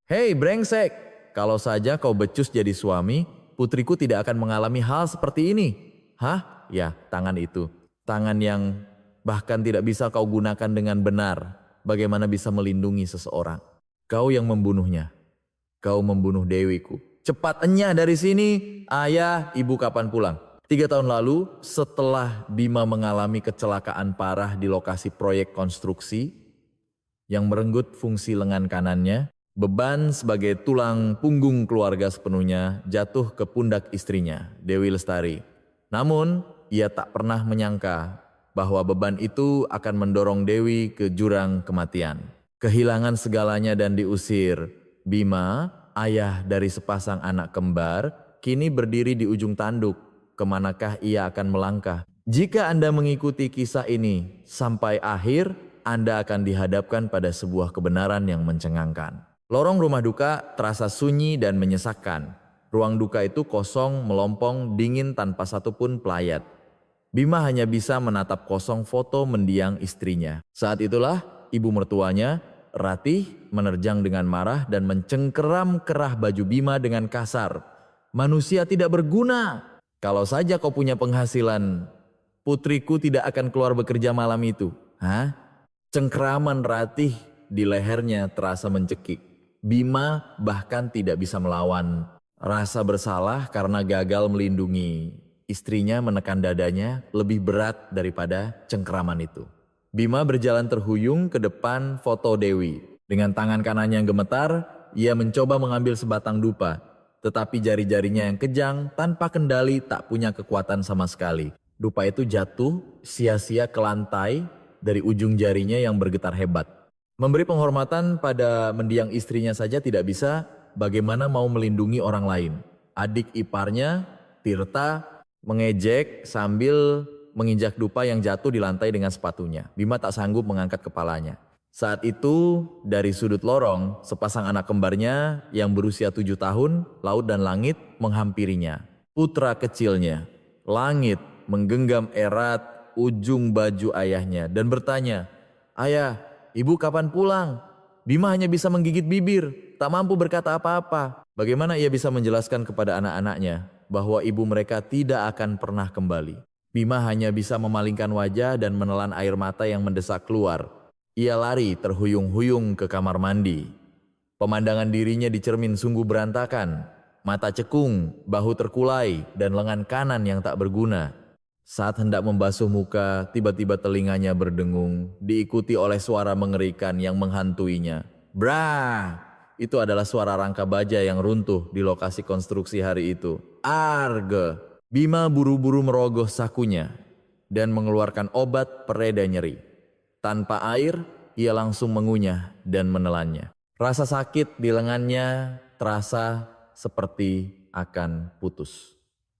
Hei brengsek, kalau saja kau becus jadi suami, putriku tidak akan mengalami hal seperti ini. Hah? Ya, tangan itu. Tangan yang bahkan tidak bisa kau gunakan dengan benar. Bagaimana bisa melindungi seseorang? Kau yang membunuhnya. Kau membunuh Dewiku. Cepat enyah dari sini. Ayah, ibu kapan pulang? 3 tahun lalu, setelah Bima mengalami kecelakaan parah di lokasi proyek konstruksi yang merenggut fungsi lengan kanannya, beban sebagai tulang punggung keluarga sepenuhnya jatuh ke pundak istrinya, Dewi Lestari. Namun, ia tak pernah menyangka bahwa beban itu akan mendorong Dewi ke jurang kematian. Kehilangan segalanya dan diusir, Bima, ayah dari sepasang anak kembar, kini berdiri di ujung tanduk. Kemanakah ia akan melangkah? Jika Anda mengikuti kisah ini sampai akhir, Anda akan dihadapkan pada sebuah kebenaran yang mencengangkan. Lorong rumah duka terasa sunyi dan menyesakkan. Ruang duka itu kosong, melompong, dingin tanpa satupun pelayat. Bima hanya bisa menatap kosong foto mendiang istrinya. Saat itulah ibu mertuanya, Ratih, menerjang dengan marah dan mencengkeram kerah baju Bima dengan kasar. Manusia tidak berguna. Kalau saja kau punya penghasilan, putriku tidak akan keluar bekerja malam itu. Hah? Cengkeraman Ratih di lehernya terasa mencekik. Bima bahkan tidak bisa melawan. Rasa bersalah karena gagal melindungi istrinya menekan dadanya lebih berat daripada cengkeraman itu. Bima berjalan terhuyung ke depan foto Dewi. Dengan tangan kanannya yang gemetar, ia mencoba mengambil sebatang dupa. Tetapi jari-jarinya yang kejang tanpa kendali tak punya kekuatan sama sekali. Dupa itu jatuh sia-sia ke lantai dari ujung jarinya yang bergetar hebat. Memberi penghormatan pada mendiang istrinya saja tidak bisa, bagaimana mau melindungi orang lain. Adik iparnya, Tirta, mengejek sambil menginjak dupa yang jatuh di lantai dengan sepatunya. Bima tak sanggup mengangkat kepalanya. Saat itu, dari sudut lorong, sepasang anak kembarnya yang berusia 7 tahun, Laut dan Langit, menghampirinya. Putra kecilnya, Langit, menggenggam erat ujung baju ayahnya dan bertanya, "Ayah, ibu kapan pulang?" Bima hanya bisa menggigit bibir, tak mampu berkata apa-apa. Bagaimana ia bisa menjelaskan kepada anak-anaknya bahwa ibu mereka tidak akan pernah kembali? Bima hanya bisa memalingkan wajah dan menelan air mata yang mendesak keluar. Ia lari terhuyung-huyung ke kamar mandi. Pemandangan dirinya di cermin sungguh berantakan. Mata cekung, bahu terkulai, dan lengan kanan yang tak berguna. Saat hendak membasuh muka, tiba-tiba telinganya berdengung, diikuti oleh suara mengerikan yang menghantuinya. Brah! Itu adalah suara rangka baja yang runtuh di lokasi konstruksi hari itu. Arge! Bima buru-buru merogoh sakunya dan mengeluarkan obat pereda nyeri. Tanpa air, ia langsung mengunyah dan menelannya. Rasa sakit di lengannya terasa seperti akan putus.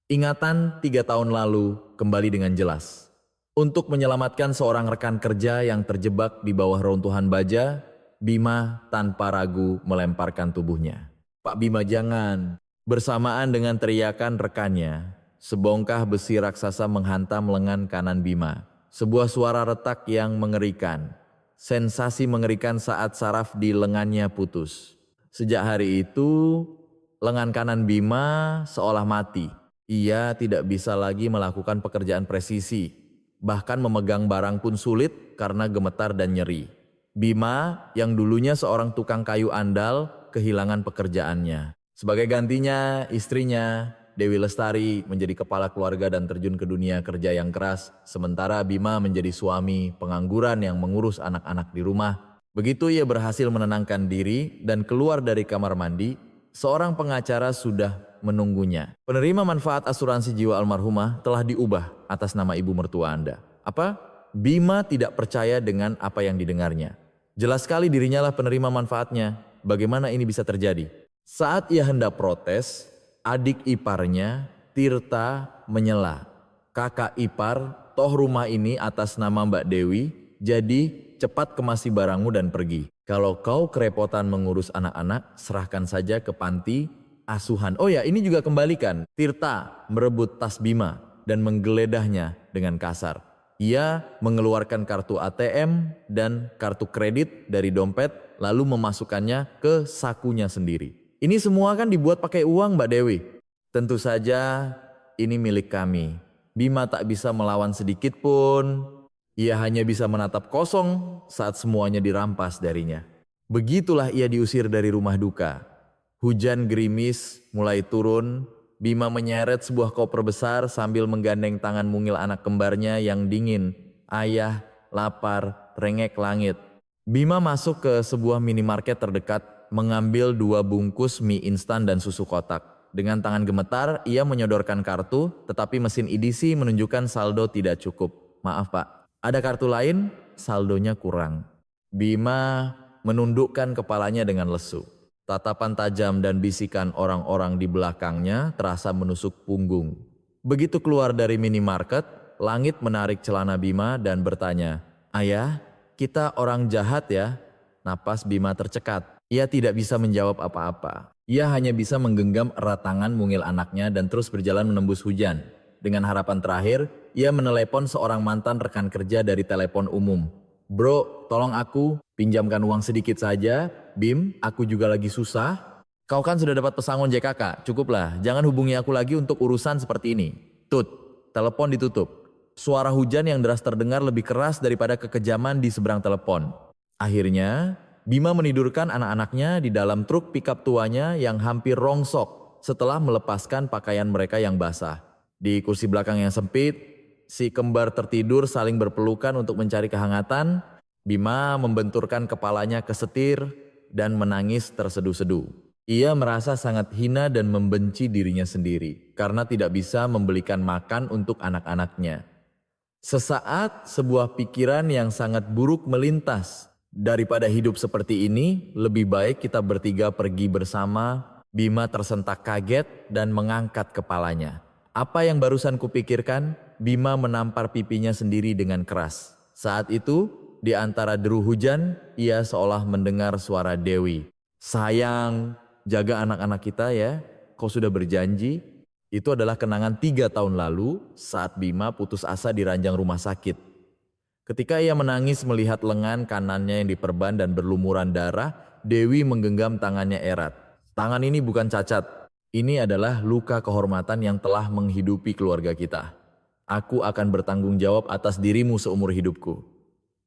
Ingatan 3 tahun lalu kembali dengan jelas. Untuk menyelamatkan seorang rekan kerja yang terjebak di bawah runtuhan baja, Bima tanpa ragu melemparkan tubuhnya. "Pak Bima jangan!" Bersamaan dengan teriakan rekannya, sebongkah besi raksasa menghantam lengan kanan Bima. Sebuah suara retak yang mengerikan. Sensasi mengerikan saat saraf di lengannya putus. Sejak hari itu, lengan kanan Bima seolah mati. Ia tidak bisa lagi melakukan pekerjaan presisi. Bahkan memegang barang pun sulit karena gemetar dan nyeri. Bima yang dulunya seorang tukang kayu andal kehilangan pekerjaannya. Sebagai gantinya, istrinya Dewi Lestari menjadi kepala keluarga dan terjun ke dunia kerja yang keras, sementara Bima menjadi suami pengangguran yang mengurus anak-anak di rumah. Begitu ia berhasil menenangkan diri dan keluar dari kamar mandi, seorang pengacara sudah menunggunya. Penerima manfaat asuransi jiwa almarhumah telah diubah atas nama ibu mertua Anda. Apa? Bima tidak percaya dengan apa yang didengarnya. Jelas sekali dirinya lah penerima manfaatnya. Bagaimana ini bisa terjadi? Saat ia hendak protes, adik iparnya, Tirta, menyela. "Kakak ipar, toh rumah ini atas nama Mbak Dewi, jadi cepat kemasi barangmu dan pergi. Kalau kau kerepotan mengurus anak-anak, serahkan saja ke panti asuhan." Oh ya, ini juga kembalikan. Tirta merebut tas Bima dan menggeledahnya dengan kasar. Ia mengeluarkan kartu ATM dan kartu kredit dari dompet lalu memasukkannya ke sakunya sendiri. Ini semua kan dibuat pakai uang, Mbak Dewi. Tentu saja ini milik kami. Bima tak bisa melawan sedikit pun. Ia hanya bisa menatap kosong saat semuanya dirampas darinya. Begitulah ia diusir dari rumah duka. Hujan gerimis mulai turun. Bima menyeret sebuah koper besar sambil menggandeng tangan mungil anak kembarnya yang dingin. Ayah, lapar, rengek langit. Bima masuk ke sebuah minimarket terdekat, mengambil 2 bungkus mie instan dan susu kotak. Dengan tangan gemetar, ia menyodorkan kartu, tetapi mesin EDC menunjukkan saldo tidak cukup. Maaf Pak, ada kartu lain, saldonya kurang. Bima menundukkan kepalanya dengan lesu. Tatapan tajam dan bisikan orang-orang di belakangnya terasa menusuk punggung. Begitu keluar dari minimarket, Langit menarik celana Bima dan bertanya, "Ayah, kita orang jahat ya?" Napas Bima tercekat. Ia tidak bisa menjawab apa-apa. Ia hanya bisa menggenggam erat tangan mungil anaknya dan terus berjalan menembus hujan. Dengan harapan terakhir, ia menelepon seorang mantan rekan kerja dari telepon umum. "Bro, tolong aku, pinjamkan uang sedikit saja. Bim, aku juga lagi susah." "Kau kan sudah dapat pesangon JKK, cukuplah. Jangan hubungi aku lagi untuk urusan seperti ini." Tut, telepon ditutup. Suara hujan yang deras terdengar lebih keras daripada kekejaman di seberang telepon. Akhirnya, Bima menidurkan anak-anaknya di dalam truk pickup tuanya yang hampir rongsok setelah melepaskan pakaian mereka yang basah. Di kursi belakang yang sempit, si kembar tertidur saling berpelukan untuk mencari kehangatan. Bima membenturkan kepalanya ke setir dan menangis terseduh-seduh. Ia merasa sangat hina dan membenci dirinya sendiri karena tidak bisa membelikan makan untuk anak-anaknya. Sesaat sebuah pikiran yang sangat buruk melintas. Daripada hidup seperti ini, lebih baik kita bertiga pergi bersama. Bima tersentak kaget dan mengangkat kepalanya. Apa yang barusan kupikirkan? Bima menampar pipinya sendiri dengan keras. Saat itu, di antara deru hujan, ia seolah mendengar suara Dewi. "Sayang, jaga anak-anak kita ya. Kau sudah berjanji." Itu adalah kenangan 3 tahun lalu saat Bima putus asa di ranjang rumah sakit. Ketika ia menangis melihat lengan kanannya yang diperban dan berlumuran darah, Dewi menggenggam tangannya erat. "Tangan ini bukan cacat. Ini adalah luka kehormatan yang telah menghidupi keluarga kita. Aku akan bertanggung jawab atas dirimu seumur hidupku.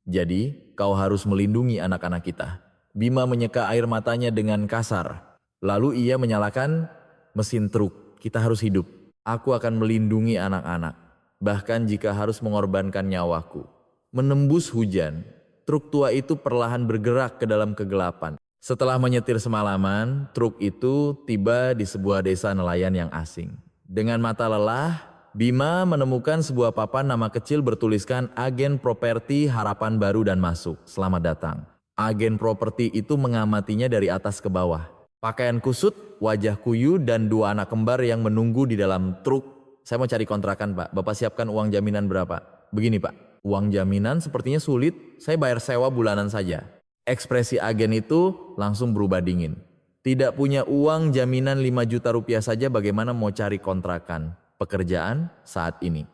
Jadi, kau harus melindungi anak-anak kita." Bima menyeka air matanya dengan kasar. Lalu ia menyalakan mesin truk. "Kita harus hidup. Aku akan melindungi anak-anak. Bahkan jika harus mengorbankan nyawaku." Menembus hujan, truk tua itu perlahan bergerak ke dalam kegelapan. Setelah menyetir semalaman, truk itu tiba di sebuah desa nelayan yang asing. Dengan mata lelah, Bima menemukan sebuah papan nama kecil bertuliskan Agen Properti Harapan Baru dan Masuk. "Selamat datang." Agen properti itu mengamatinya dari atas ke bawah. Pakaian kusut, wajah kuyu, dan 2 anak kembar yang menunggu di dalam truk. "Saya mau cari kontrakan Pak, Bapak siapkan uang jaminan berapa?" "Begini Pak, uang jaminan sepertinya sulit, saya bayar sewa bulanan saja." Ekspresi agen itu langsung berubah dingin. Tidak punya uang jaminan 5 juta rupiah saja bagaimana mau cari kontrakan, pekerjaan saat ini?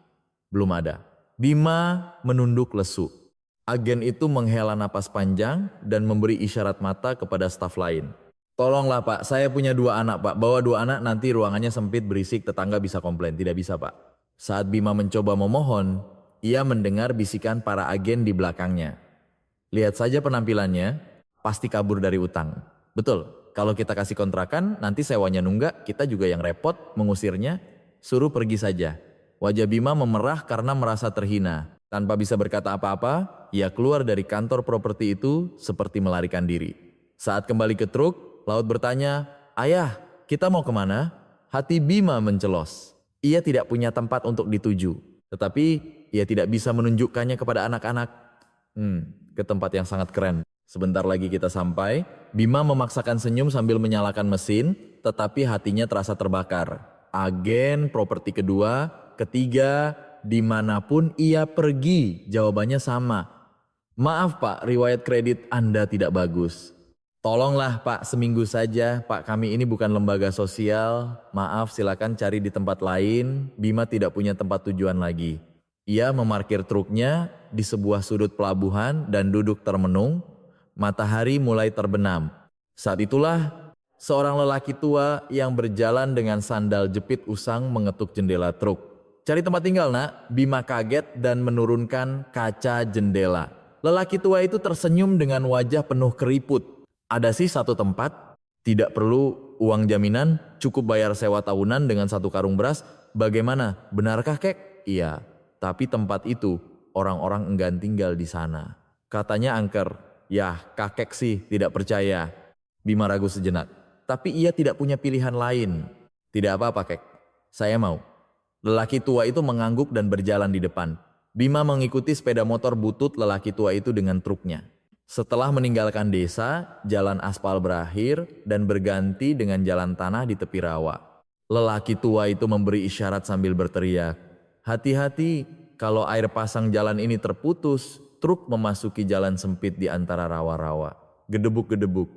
Belum ada. Bima menunduk lesu. Agen itu menghela napas panjang dan memberi isyarat mata kepada staf lain. "Tolonglah Pak, saya punya 2 anak Pak. Bawa 2 anak, nanti ruangannya sempit berisik, tetangga bisa komplain." "Tidak bisa Pak." Saat Bima mencoba memohon, ia mendengar bisikan para agen di belakangnya. "Lihat saja penampilannya, pasti kabur dari utang." "Betul, kalau kita kasih kontrakan, nanti sewanya nunggak, kita juga yang repot mengusirnya. Suruh pergi saja." Wajah Bima memerah karena merasa terhina. Tanpa bisa berkata apa-apa, ia keluar dari kantor properti itu seperti melarikan diri. Saat kembali ke truk, Laut bertanya, "Ayah, kita mau kemana?" Hati Bima mencelos. Ia tidak punya tempat untuk dituju, tetapi ia tidak bisa menunjukkannya kepada anak-anak. Ke tempat yang sangat keren. Sebentar lagi kita sampai. Bima memaksakan senyum sambil menyalakan mesin, tetapi hatinya terasa terbakar. Agen properti kedua, ketiga, dimanapun ia pergi, jawabannya sama. "Maaf Pak, riwayat kredit Anda tidak bagus." "Tolonglah Pak, seminggu saja. Pak, kami ini bukan lembaga sosial. Maaf, silakan cari di tempat lain." Bima tidak punya tempat tujuan lagi. Ia memarkir truknya di sebuah sudut pelabuhan dan duduk termenung. Matahari mulai terbenam. Saat itulah seorang lelaki tua yang berjalan dengan sandal jepit usang mengetuk jendela truk. "Cari tempat tinggal, Nak." Bima kaget dan menurunkan kaca jendela. Lelaki tua itu tersenyum dengan wajah penuh keriput. "Ada sih satu tempat. Tidak perlu uang jaminan, cukup bayar sewa tahunan dengan satu karung beras. Bagaimana? Benarkah, Kek?" "Iya, tapi tempat itu orang-orang enggan tinggal di sana," katanya angker. "Yah, kakek sih tidak percaya." Bima ragu sejenak. Tapi ia tidak punya pilihan lain. "Tidak apa-apa, Kek. Saya mau." Lelaki tua itu mengangguk dan berjalan di depan. Bima mengikuti sepeda motor butut lelaki tua itu dengan truknya. Setelah meninggalkan desa, jalan aspal berakhir dan berganti dengan jalan tanah di tepi rawa. Lelaki tua itu memberi isyarat sambil berteriak, "Hati-hati, kalau air pasang jalan ini terputus." Truk memasuki jalan sempit di antara rawa-rawa. Gedebuk-gedebuk.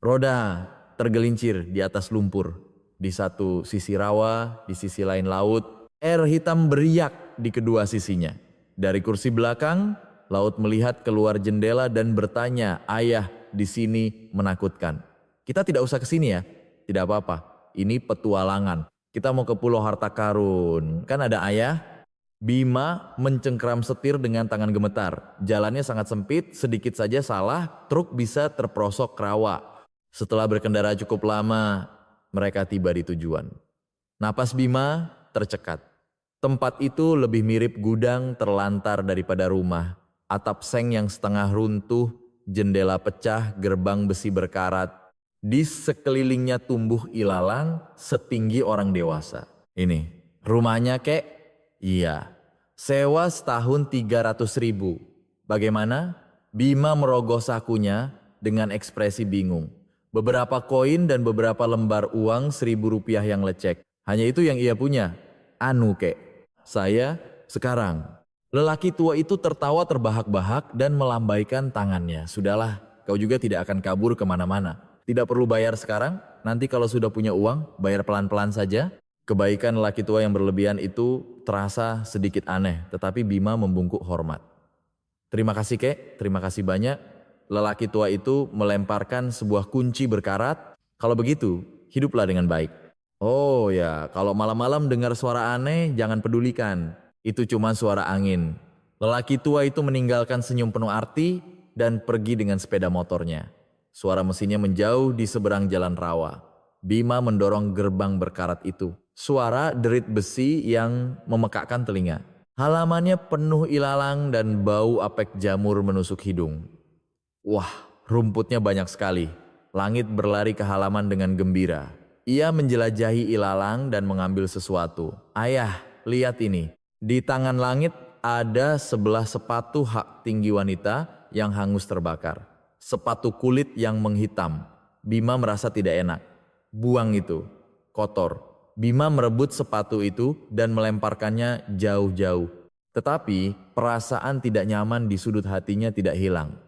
Roda tergelincir di atas lumpur. Di satu sisi rawa, di sisi lain laut. Air hitam beriak di kedua sisinya. Dari kursi belakang, laut melihat keluar jendela dan bertanya, "Ayah, di sini menakutkan." "Kita tidak usah ke sini ya." "Tidak apa-apa, ini petualangan. Kita mau ke Pulau Harta Karun. Kan ada ayah." Bima mencengkram setir dengan tangan gemetar. Jalannya sangat sempit, sedikit saja salah, truk bisa terperosok rawa. Setelah berkendara cukup lama, mereka tiba di tujuan. Napas Bima tercekat. Tempat itu lebih mirip gudang terlantar daripada rumah. Atap seng yang setengah runtuh, jendela pecah, gerbang besi berkarat. Di sekelilingnya tumbuh ilalang setinggi orang dewasa. "Ini rumahnya, Kek?" "Iya." "Sewa setahun 300.000. Bagaimana?" Bima merogoh sakunya dengan ekspresi bingung. Beberapa koin dan beberapa lembar uang Rp1.000 yang lecek. Hanya itu yang ia punya. "Anu, Kek, saya sekarang." Lelaki tua itu tertawa terbahak-bahak dan melambaikan tangannya. "Sudahlah, kau juga tidak akan kabur kemana-mana. Tidak perlu bayar sekarang, nanti kalau sudah punya uang, bayar pelan-pelan saja." Kebaikan lelaki tua yang berlebihan itu terasa sedikit aneh, tetapi Bima membungkuk hormat. "Terima kasih, Kek, terima kasih banyak." Lelaki tua itu melemparkan sebuah kunci berkarat. "Kalau begitu, hiduplah dengan baik." "Oh ya, kalau malam-malam dengar suara aneh, jangan pedulikan. Itu cuma suara angin." Lelaki tua itu meninggalkan senyum penuh arti dan pergi dengan sepeda motornya. Suara mesinnya menjauh di seberang jalan rawa. Bima mendorong gerbang berkarat itu. Suara derit besi yang memekakkan telinga. Halamannya penuh ilalang dan bau apek jamur menusuk hidung. Wah, rumputnya banyak sekali. Langit berlari ke halaman dengan gembira. Ia menjelajahi ilalang dan mengambil sesuatu. "Ayah, lihat ini." Di tangan langit ada sebelah sepatu hak tinggi wanita yang hangus terbakar. Sepatu kulit yang menghitam. Bima merasa tidak enak. Buang itu, kotor. Bima merebut sepatu itu dan melemparkannya jauh-jauh. Tetapi perasaan tidak nyaman di sudut hatinya tidak hilang.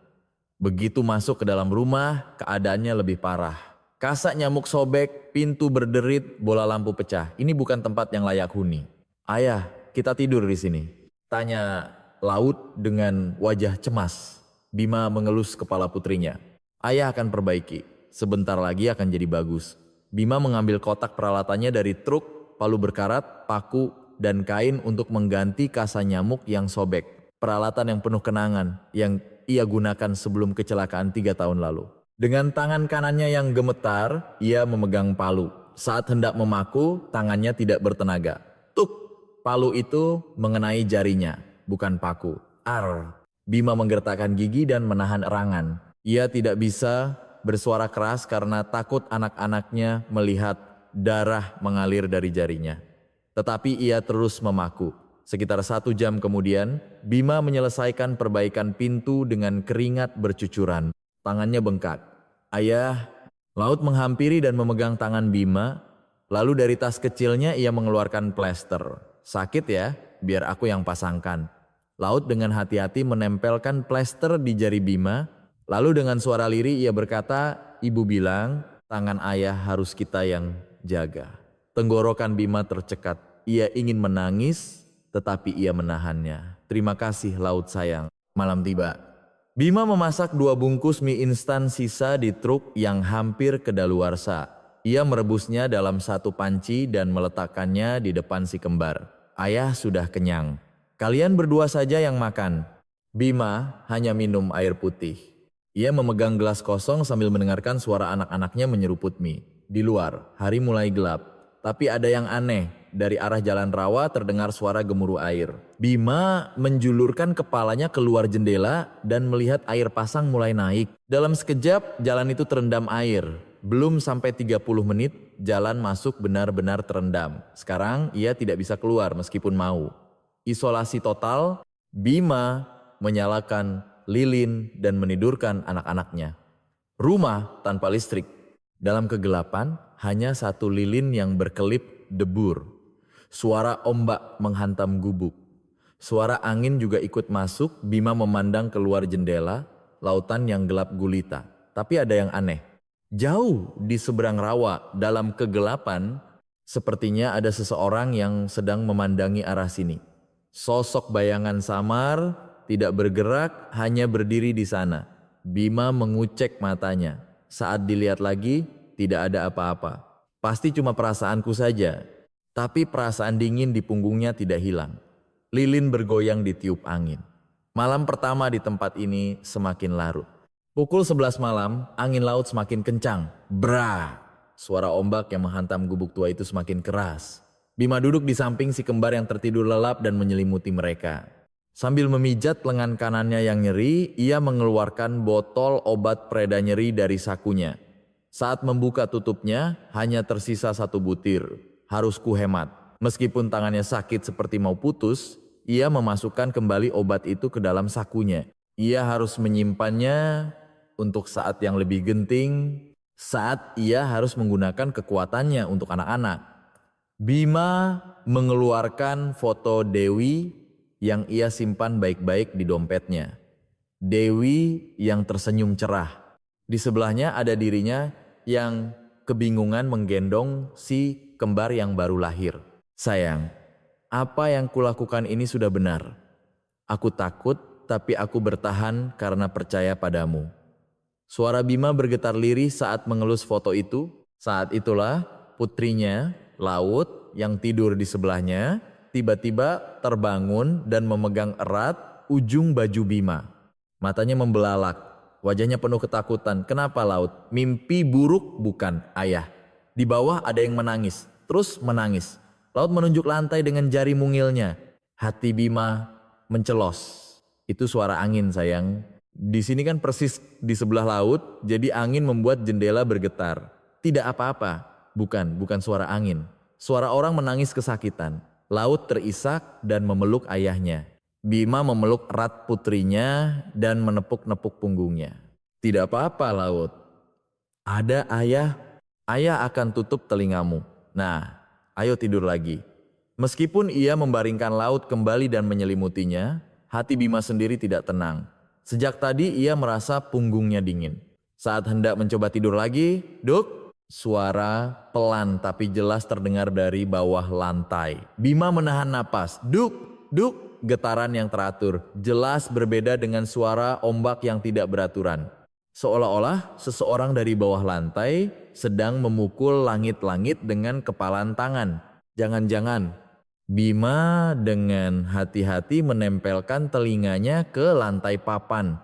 Begitu masuk ke dalam rumah, keadaannya lebih parah. Kasak nyamuk sobek, pintu berderit, bola lampu pecah. Ini bukan tempat yang layak huni. "Ayah, kita tidur di sini," tanya laut dengan wajah cemas. Bima mengelus kepala putrinya. "Ayah akan perbaiki. Sebentar lagi akan jadi bagus." Bima mengambil kotak peralatannya dari truk, palu berkarat, paku, dan kain untuk mengganti kasa nyamuk yang sobek. Peralatan yang penuh kenangan yang ia gunakan sebelum kecelakaan 3 tahun lalu. Dengan tangan kanannya yang gemetar, ia memegang palu. Saat hendak memaku, tangannya tidak bertenaga. Tuk! Palu itu mengenai jarinya, bukan paku. Ar! Bima menggertakkan gigi dan menahan erangan. Ia tidak bisa bersuara keras karena takut anak-anaknya melihat darah mengalir dari jarinya. Tetapi ia terus memaku. Sekitar 1 jam kemudian, Bima menyelesaikan perbaikan pintu dengan keringat bercucuran. Tangannya bengkak. "Ayah." Laut menghampiri dan memegang tangan Bima. Lalu dari tas kecilnya ia mengeluarkan plester. "Sakit ya? Biar aku yang pasangkan." Laut dengan hati-hati menempelkan plester di jari Bima. Lalu dengan suara lirih ia berkata, "Ibu bilang tangan ayah harus kita yang jaga." Tenggorokan Bima tercekat. Ia ingin menangis, tetapi ia menahannya. Terima kasih laut sayang. Malam tiba. Bima memasak 2 bungkus mie instan sisa di truk yang hampir kedaluarsa. Ia merebusnya dalam 1 panci dan meletakkannya di depan si kembar. Ayah sudah kenyang. Kalian berdua saja yang makan. Bima hanya minum air putih. Ia memegang gelas kosong sambil mendengarkan suara anak-anaknya menyeruput mie. Di luar, hari mulai gelap. Tapi ada yang aneh. Dari arah jalan rawa terdengar suara gemuruh air. Bima menjulurkan kepalanya keluar jendela dan melihat air pasang mulai naik. Dalam sekejap, jalan itu terendam air. Belum sampai 30 menit, jalan masuk benar-benar terendam. Sekarang ia tidak bisa keluar meskipun mau. Isolasi total, Bima menyalakan lilin dan menidurkan anak-anaknya. Rumah tanpa listrik. Dalam kegelapan, hanya 1 lilin yang berkelip debur. Suara ombak menghantam gubuk. Suara angin juga ikut masuk. Bima memandang keluar jendela, lautan yang gelap gulita. Tapi ada yang aneh. Jauh di seberang rawa, dalam kegelapan, sepertinya ada seseorang yang sedang memandangi arah sini. Sosok bayangan samar, tidak bergerak, hanya berdiri di sana. Bima mengucek matanya. Saat dilihat lagi, tidak ada apa-apa. Pasti cuma perasaanku saja. Tapi perasaan dingin di punggungnya tidak hilang. Lilin bergoyang ditiup angin. Malam pertama di tempat ini semakin larut. Pukul 11 malam, angin laut semakin kencang. Bra! Suara ombak yang menghantam gubuk tua itu semakin keras. Bima duduk di samping si kembar yang tertidur lelap dan menyelimuti mereka. Sambil memijat lengan kanannya yang nyeri, ia mengeluarkan botol obat pereda nyeri dari sakunya. Saat membuka tutupnya, hanya tersisa 1 butir. Harus kuhemat. Meskipun tangannya sakit seperti mau putus, ia memasukkan kembali obat itu ke dalam sakunya. Ia harus menyimpannya untuk saat yang lebih genting, saat ia harus menggunakan kekuatannya untuk anak-anak. Bima mengeluarkan foto Dewi yang ia simpan baik-baik di dompetnya. Dewi yang tersenyum cerah. Di sebelahnya ada dirinya yang kebingungan menggendong si kembar yang baru lahir. Sayang, apa yang kulakukan ini sudah benar. Aku takut, tapi aku bertahan karena percaya padamu. Suara Bima bergetar lirih saat mengelus foto itu. Saat itulah putrinya, Laut, yang tidur di sebelahnya, tiba-tiba terbangun dan memegang erat ujung baju Bima. Matanya membelalak, wajahnya penuh ketakutan. Kenapa Laut? Mimpi buruk bukan, ayah. Di bawah ada yang menangis, terus menangis. Laut menunjuk lantai dengan jari mungilnya. Hati Bima mencelos. Itu suara angin sayang. Di sini kan persis di sebelah laut, jadi angin membuat jendela bergetar. Tidak apa-apa. Bukan suara angin. Suara orang menangis kesakitan. Laut terisak dan memeluk ayahnya. Bima memeluk erat putrinya dan menepuk-nepuk punggungnya. Tidak apa-apa Laut. Ada ayah. Ayah akan tutup telingamu. Nah, ayo tidur lagi. Meskipun ia membaringkan Laut kembali dan menyelimutinya, hati Bima sendiri tidak tenang. Sejak tadi ia merasa punggungnya dingin. Saat hendak mencoba tidur lagi, duk. Suara pelan tapi jelas terdengar dari bawah lantai. Bima menahan napas. Duk, duk, getaran yang teratur. Jelas berbeda dengan suara ombak yang tidak beraturan. Seolah-olah seseorang dari bawah lantai sedang memukul langit-langit dengan kepalan tangan. Jangan-jangan. Bima dengan hati-hati menempelkan telinganya ke lantai papan.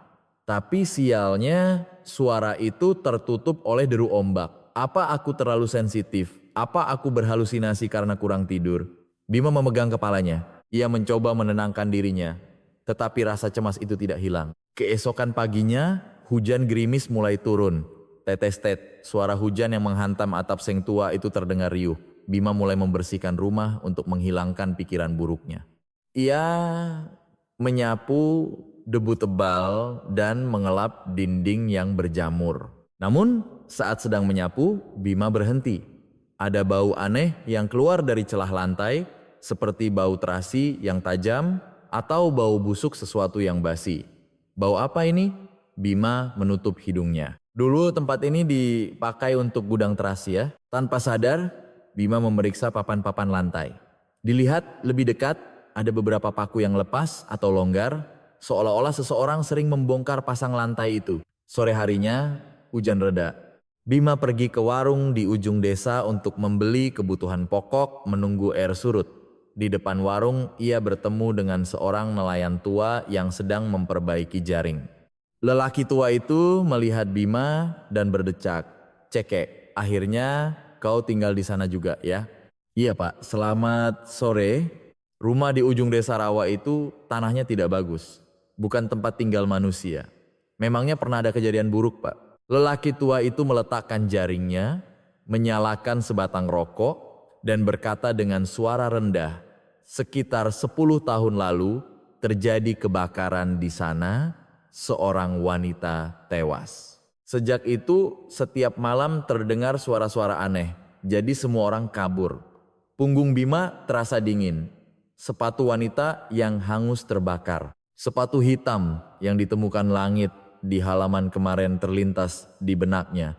Tapi sialnya suara itu tertutup oleh deru ombak. Apa aku terlalu sensitif? Apa aku berhalusinasi karena kurang tidur? Bima memegang kepalanya. Ia mencoba menenangkan dirinya. Tetapi rasa cemas itu tidak hilang. Keesokan paginya, hujan gerimis mulai turun. Tetes-tet, suara hujan yang menghantam atap seng tua itu terdengar riuh. Bima mulai membersihkan rumah untuk menghilangkan pikiran buruknya. Ia menyapu debu tebal dan mengelap dinding yang berjamur. Namun, saat sedang menyapu, Bima berhenti. Ada bau aneh yang keluar dari celah lantai, seperti bau terasi yang tajam atau bau busuk sesuatu yang basi. Bau apa ini? Bima menutup hidungnya. Dulu tempat ini dipakai untuk gudang terasi ya. Tanpa sadar, Bima memeriksa papan-papan lantai. Dilihat lebih dekat, ada beberapa paku yang lepas atau longgar, seolah-olah seseorang sering membongkar pasang lantai itu. Sore harinya, hujan reda. Bima pergi ke warung di ujung desa untuk membeli kebutuhan pokok menunggu air surut. Di depan warung, ia bertemu dengan seorang nelayan tua yang sedang memperbaiki jaring. Lelaki tua itu melihat Bima dan berdecak, "Cekek, akhirnya kau tinggal di sana juga ya?" "Iya Pak, selamat sore. Rumah di ujung desa rawa itu tanahnya tidak bagus. Bukan tempat tinggal manusia. Memangnya pernah ada kejadian buruk Pak?" Lelaki tua itu meletakkan jaringnya, menyalakan sebatang rokok, dan berkata dengan suara rendah, "Sekitar 10 tahun lalu terjadi kebakaran di sana. Seorang wanita tewas. Sejak itu setiap malam terdengar suara-suara aneh, jadi semua orang kabur. Punggung Bima terasa dingin. Sepatu wanita yang hangus terbakar. Sepatu hitam yang ditemukan langit di halaman kemarin terlintas di benaknya.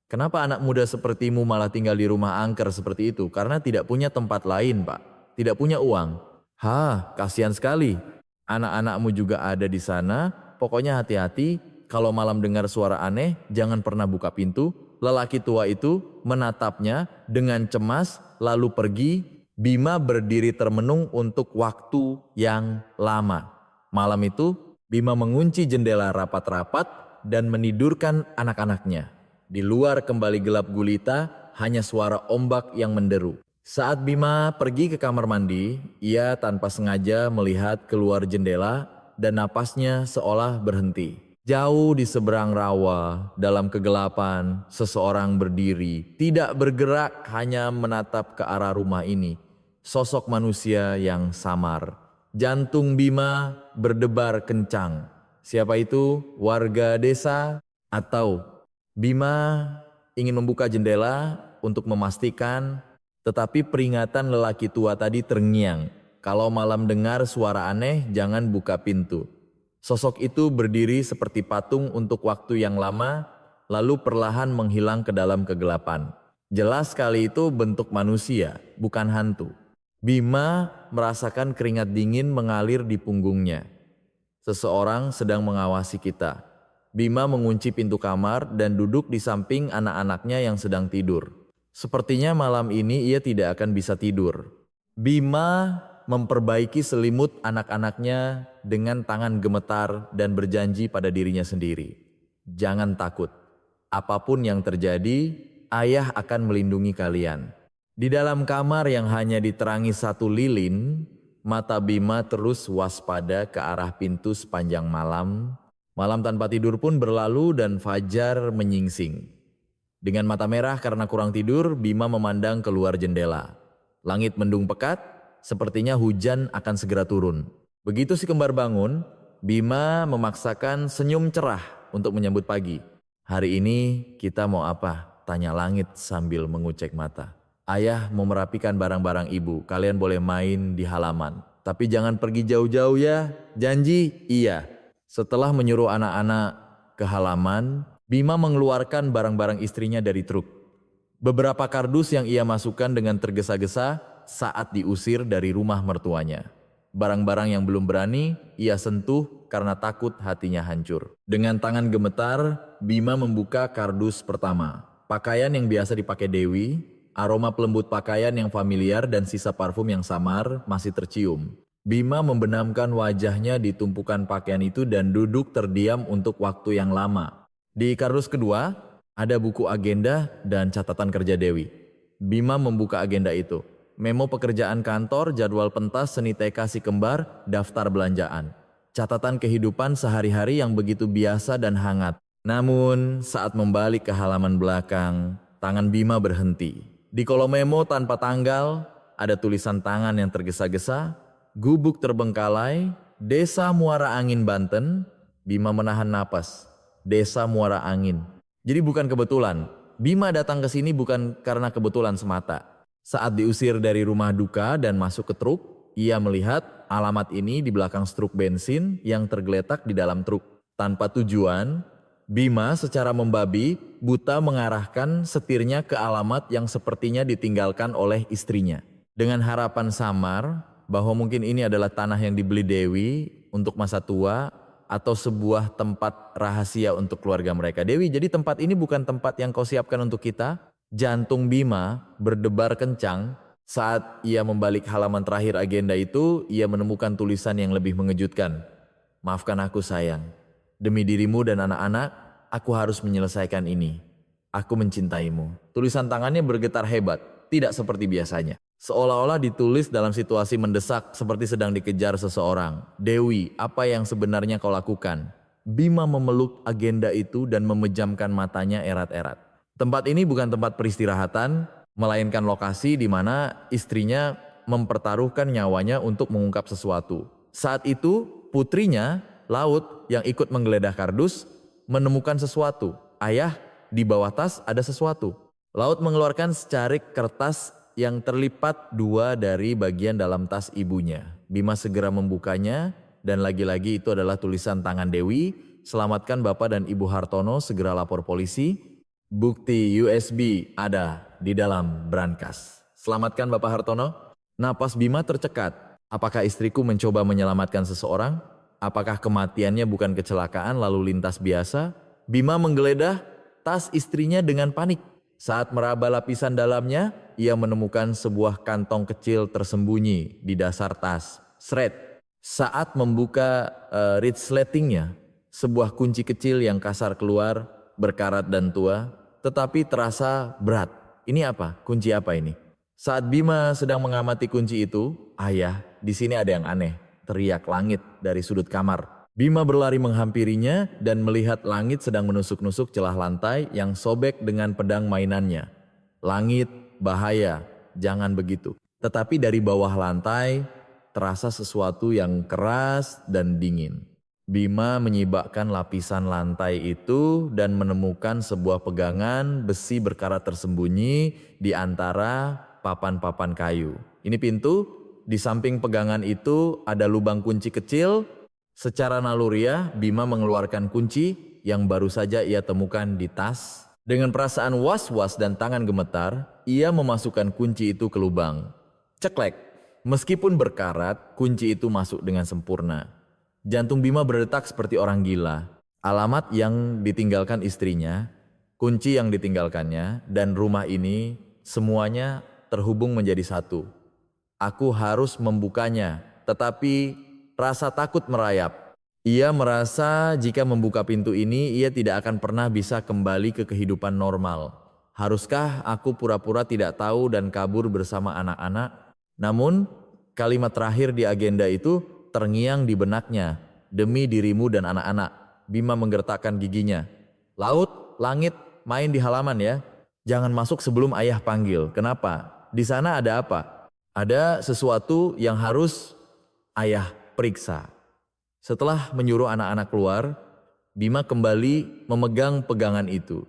Kenapa anak muda sepertimu malah tinggal di rumah angker seperti itu? Karena tidak punya tempat lain Pak, tidak punya uang." "Hah, kasihan sekali. Anak-anakmu juga ada di sana. Pokoknya hati-hati, kalau malam dengar suara aneh, jangan pernah buka pintu." Lelaki tua itu menatapnya dengan cemas lalu pergi. Bima berdiri termenung untuk waktu yang lama. Malam itu, Bima mengunci jendela rapat-rapat dan menidurkan anak-anaknya. Di luar kembali gelap gulita, hanya suara ombak yang menderu. Saat Bima pergi ke kamar mandi, ia tanpa sengaja melihat keluar jendela dan napasnya seolah berhenti. Jauh di seberang rawa, dalam kegelapan, seseorang berdiri, tidak bergerak, hanya menatap ke arah rumah ini. Sosok manusia yang samar. Jantung Bima berdebar kencang. Siapa itu? Warga desa? Atau Bima ingin membuka jendela untuk memastikan, tetapi peringatan lelaki tua tadi terngiang. Kalau malam dengar suara aneh, jangan buka pintu. Sosok itu berdiri seperti patung untuk waktu yang lama, lalu perlahan menghilang ke dalam kegelapan. Jelas sekali itu bentuk manusia, bukan hantu. Bima merasakan keringat dingin mengalir di punggungnya. Seseorang sedang mengawasi kita. Bima mengunci pintu kamar dan duduk di samping anak-anaknya yang sedang tidur. Sepertinya malam ini ia tidak akan bisa tidur. Bima memperbaiki selimut anak-anaknya dengan tangan gemetar dan berjanji pada dirinya sendiri. "Jangan takut. Apapun yang terjadi, ayah akan melindungi kalian." Di dalam kamar yang hanya diterangi satu lilin, mata Bima terus waspada ke arah pintu sepanjang malam. Malam tanpa tidur pun berlalu dan fajar menyingsing. Dengan mata merah karena kurang tidur, Bima memandang keluar jendela. Langit mendung pekat. Sepertinya hujan akan segera turun. Begitu si kembar bangun, Bima memaksakan senyum cerah untuk menyambut pagi. "Hari ini kita mau apa?" tanya langit sambil mengucek mata. "Ayah mau merapikan barang-barang ibu. Kalian boleh main di halaman. Tapi jangan pergi jauh-jauh ya. Janji?" "Iya." Setelah menyuruh anak-anak ke halaman, Bima mengeluarkan barang-barang istrinya dari truk. Beberapa kardus yang ia masukkan dengan tergesa-gesa saat diusir dari rumah mertuanya. Barang-barang yang belum berani ia sentuh karena takut hatinya hancur. Dengan tangan gemetar, Bima membuka kardus pertama. Pakaian yang biasa dipakai Dewi, aroma pelembut pakaian yang familiar dan sisa parfum yang samar masih tercium. Bima membenamkan wajahnya di tumpukan pakaian itu dan duduk terdiam untuk waktu yang lama. Di kardus kedua, ada buku agenda dan catatan kerja Dewi. Bima membuka agenda itu. Memo pekerjaan kantor, jadwal pentas, seni TK si kembar, daftar belanjaan. Catatan kehidupan sehari-hari yang begitu biasa dan hangat. Namun saat membalik ke halaman belakang, tangan Bima berhenti. Di kolom memo tanpa tanggal, ada tulisan tangan yang tergesa-gesa, gubuk terbengkalai, Desa Muara Angin Banten. Bima menahan napas. Desa Muara Angin. Jadi bukan kebetulan. Bima datang ke sini bukan karena kebetulan semata. Saat diusir dari rumah duka dan masuk ke truk, ia melihat alamat ini di belakang struk bensin yang tergeletak di dalam truk. Tanpa tujuan, Bima secara membabi buta mengarahkan setirnya ke alamat yang sepertinya ditinggalkan oleh istrinya. Dengan harapan samar, bahwa mungkin ini adalah tanah yang dibeli Dewi untuk masa tua atau sebuah tempat rahasia untuk keluarga mereka. Dewi, jadi tempat ini bukan tempat yang kau siapkan untuk kita? Jantung Bima berdebar kencang saat ia membalik halaman terakhir agenda itu. Ia menemukan tulisan yang lebih mengejutkan. Maafkan aku sayang, demi dirimu dan anak-anak, aku harus menyelesaikan ini. Aku mencintaimu. Tulisan tangannya bergetar hebat, tidak seperti biasanya. Seolah-olah ditulis dalam situasi mendesak seperti sedang dikejar seseorang. Dewi, apa yang sebenarnya kau lakukan? Bima memeluk agenda itu dan memejamkan matanya erat-erat. Tempat ini bukan tempat peristirahatan, melainkan lokasi di mana istrinya mempertaruhkan nyawanya untuk mengungkap sesuatu. Saat itu, putrinya, Laut, yang ikut menggeledah kardus, menemukan sesuatu. Ayah, di bawah tas ada sesuatu. Laut mengeluarkan secarik kertas yang terlipat dua dari bagian dalam tas ibunya. Bima segera membukanya dan lagi-lagi itu adalah tulisan tangan Dewi. Selamatkan Bapak dan Ibu Hartono, segera lapor polisi. Bukti USB ada di dalam brankas. Selamatkan Bapak Hartono. Napas Bima tercekat. Apakah istriku mencoba menyelamatkan seseorang? Apakah kematiannya bukan kecelakaan lalu lintas biasa? Bima menggeledah tas istrinya dengan panik. Saat meraba lapisan dalamnya, ia menemukan sebuah kantong kecil tersembunyi di dasar tas. Sret. Saat membuka resletingnya, sebuah kunci kecil yang kasar keluar, berkarat dan tua, tetapi terasa berat. Ini apa? Kunci apa ini? Saat Bima sedang mengamati kunci itu, ayah, di sini ada yang aneh, teriak Langit dari sudut kamar. Bima berlari menghampirinya dan melihat Langit sedang menusuk-nusuk celah lantai yang sobek dengan pedang mainannya. Langit, bahaya, jangan begitu. Tetapi dari bawah lantai, terasa sesuatu yang keras dan dingin. Bima menyibakkan lapisan lantai itu dan menemukan sebuah pegangan besi berkarat tersembunyi di antara papan-papan kayu. Ini pintu, di samping pegangan itu ada lubang kunci kecil. Secara naluriah, Bima mengeluarkan kunci yang baru saja ia temukan di tas. Dengan perasaan was-was dan tangan gemetar, ia memasukkan kunci itu ke lubang. Ceklek, meskipun berkarat, kunci itu masuk dengan sempurna. Jantung Bima berdetak seperti orang gila. Alamat yang ditinggalkan istrinya, kunci yang ditinggalkannya, dan rumah ini semuanya terhubung menjadi satu. Aku harus membukanya, tetapi rasa takut merayap. Ia merasa jika membuka pintu ini, ia tidak akan pernah bisa kembali ke kehidupan normal. Haruskah aku pura-pura tidak tahu dan kabur bersama anak-anak? Namun, kalimat terakhir di agenda itu terngiang di benaknya. Demi dirimu dan anak-anak. Bima menggertakkan giginya. Laut, Langit, main di halaman ya. Jangan masuk sebelum ayah panggil. Kenapa? Di sana ada apa? Ada sesuatu yang harus ayah periksa. Setelah menyuruh anak-anak keluar, Bima kembali memegang pegangan itu.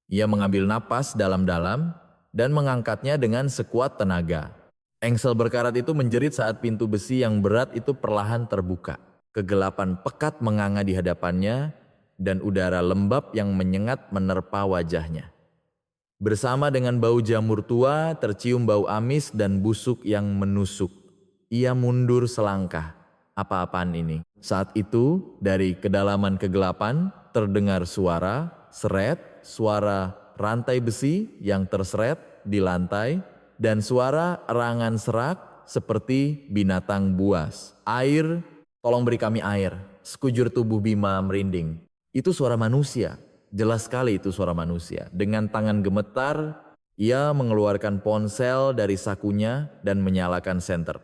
Ia mengambil napas dalam-dalam dan mengangkatnya dengan sekuat tenaga. Engsel berkarat itu menjerit saat pintu besi yang berat itu perlahan terbuka. Kegelapan pekat menganga di hadapannya dan udara lembab yang menyengat menerpa wajahnya. Bersama dengan bau jamur tua, tercium bau amis dan busuk yang menusuk. Ia mundur selangkah. Apa-apaan ini? Saat itu, dari kedalaman kegelapan, terdengar suara, seret, suara rantai besi yang terseret di lantai, dan suara erangan serak seperti binatang buas. Air, tolong beri kami air. Sekujur tubuh Bima merinding. Itu suara manusia. Jelas sekali itu suara manusia. Dengan tangan gemetar, ia mengeluarkan ponsel dari sakunya dan menyalakan senter.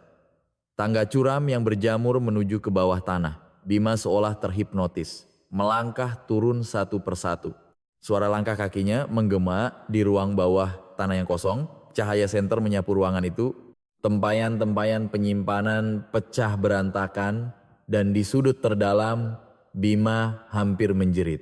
Tangga curam yang berjamur menuju ke bawah tanah. Bima seolah terhipnotis, melangkah turun satu persatu. Suara langkah kakinya menggema di ruang bawah tanah yang kosong. Cahaya senter menyapu ruangan itu. Tempayan-tempayan penyimpanan pecah berantakan dan di sudut terdalam Bima hampir menjerit.